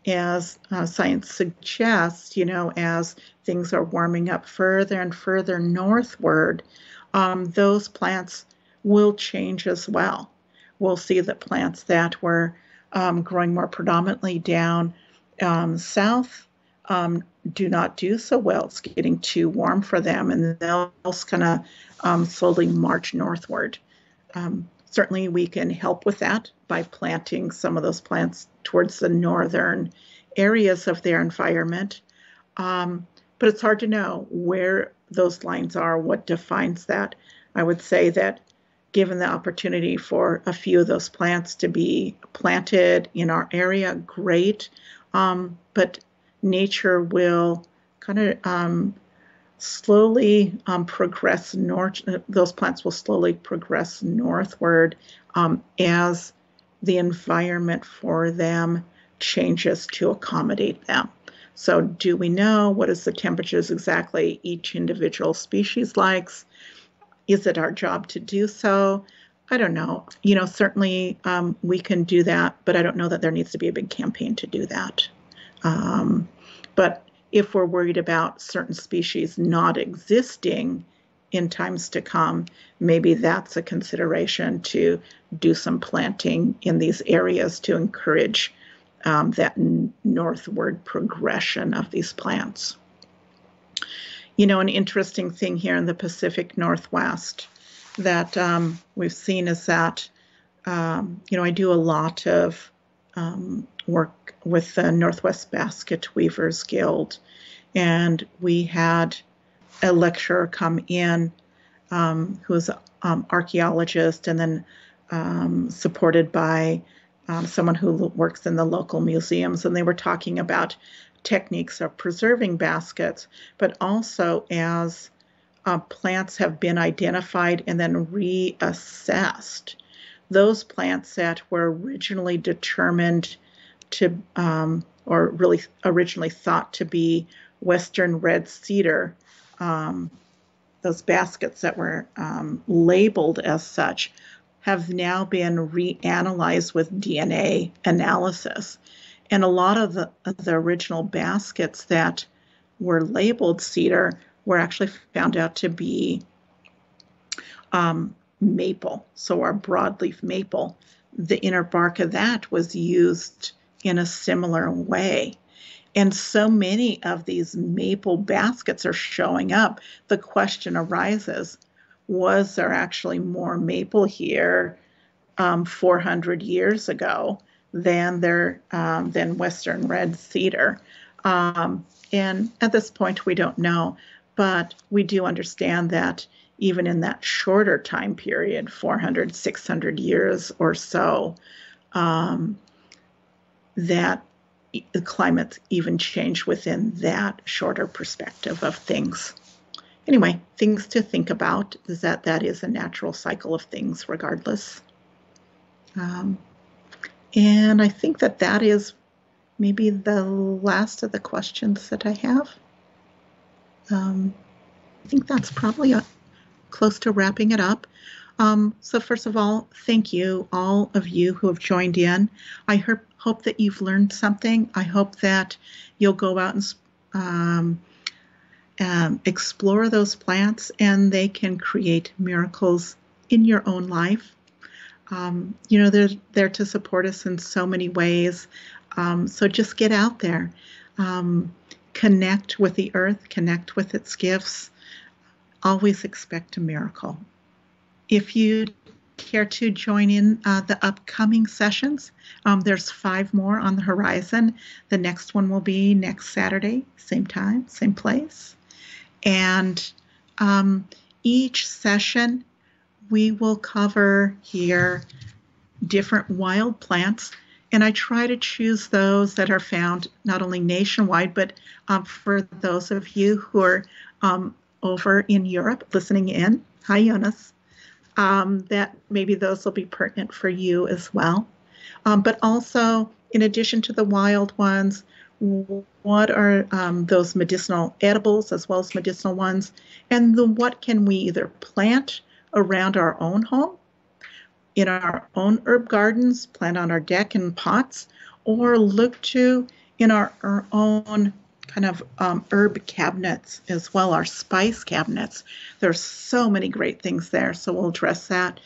Speaker 1: as science suggests, as things are warming up further and further northward, those plants will change as well. We'll see that plants that were growing more predominantly down south do not do so well. It's getting too warm for them, and they'll kind of slowly march northward. Certainly we can help with that by planting some of those plants towards the northern areas of their environment. But it's hard to know where those lines are, what defines that. I would say that given the opportunity for a few of those plants to be planted in our area, great. But nature will kind of slowly progress north. Those plants will slowly progress northward as the environment for them changes to accommodate them. So do we know what is the temperatures exactly each individual species likes? Is it our job to do so? I don't know. Certainly we can do that, but I don't know that there needs to be a big campaign to do that. But if we're worried about certain species not existing in times to come, maybe that's a consideration to do some planting in these areas to encourage that northward progression of these plants. An interesting thing here in the Pacific Northwest that we've seen is that, I do a lot of work with the Northwest Basket Weavers Guild, and we had a lecturer come in who's an archaeologist, and then supported by someone who works in the local museums, and they were talking about techniques of preserving baskets, but also as plants have been identified and then reassessed, those plants that were originally determined to, or really originally thought to be Western red cedar, those baskets that were labeled as such, have now been reanalyzed with DNA analysis. And a lot of the original baskets that were labeled cedar were actually found out to be maple. So our broadleaf maple, the inner bark of that was used in a similar way. And so many of these maple baskets are showing up. The question arises, was there actually more maple here 400 years ago than Western red cedar? And at this point, we don't know, but we do understand that even in that shorter time period, 400, 600 years or so, that the climate even changed within that shorter perspective of things. Anyway, things to think about is that is a natural cycle of things regardless. And I think that is maybe the last of the questions that I have. I think that's probably close to wrapping it up. So first of all, thank you, all of you who have joined in. I hope that you've learned something. I hope that you'll go out and explore those plants, and they can create miracles in your own life. They're there to support us in so many ways. So just get out there, connect with the earth, connect with its gifts. Always expect a miracle. If you care to join in the upcoming sessions, there's 5 more on the horizon. The next one will be next Saturday, same time, same place. And each session, we will cover here different wild plants. And I try to choose those that are found not only nationwide, but for those of you who are over in Europe listening in, hi Jonas, that maybe those will be pertinent for you as well. But also, in addition to the wild ones, what are those medicinal edibles as well as medicinal ones? And what can we either plant around our own home, in our own herb gardens, plant on our deck in pots, or look to in our own kind of herb cabinets as well, our spice cabinets. There's so many great things there, so we'll address that,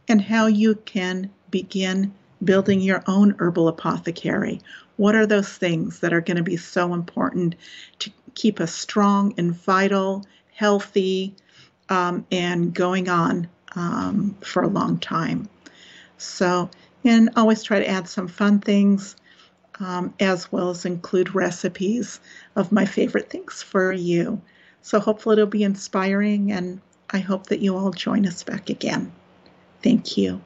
Speaker 1: and how you can begin building your own herbal apothecary. What are those things that are going to be so important to keep us strong and vital, healthy, and going on for a long time? So, and always try to add some fun things, as well as include recipes of my favorite things for you. So hopefully it'll be inspiring, and I hope that you all join us back again. Thank you.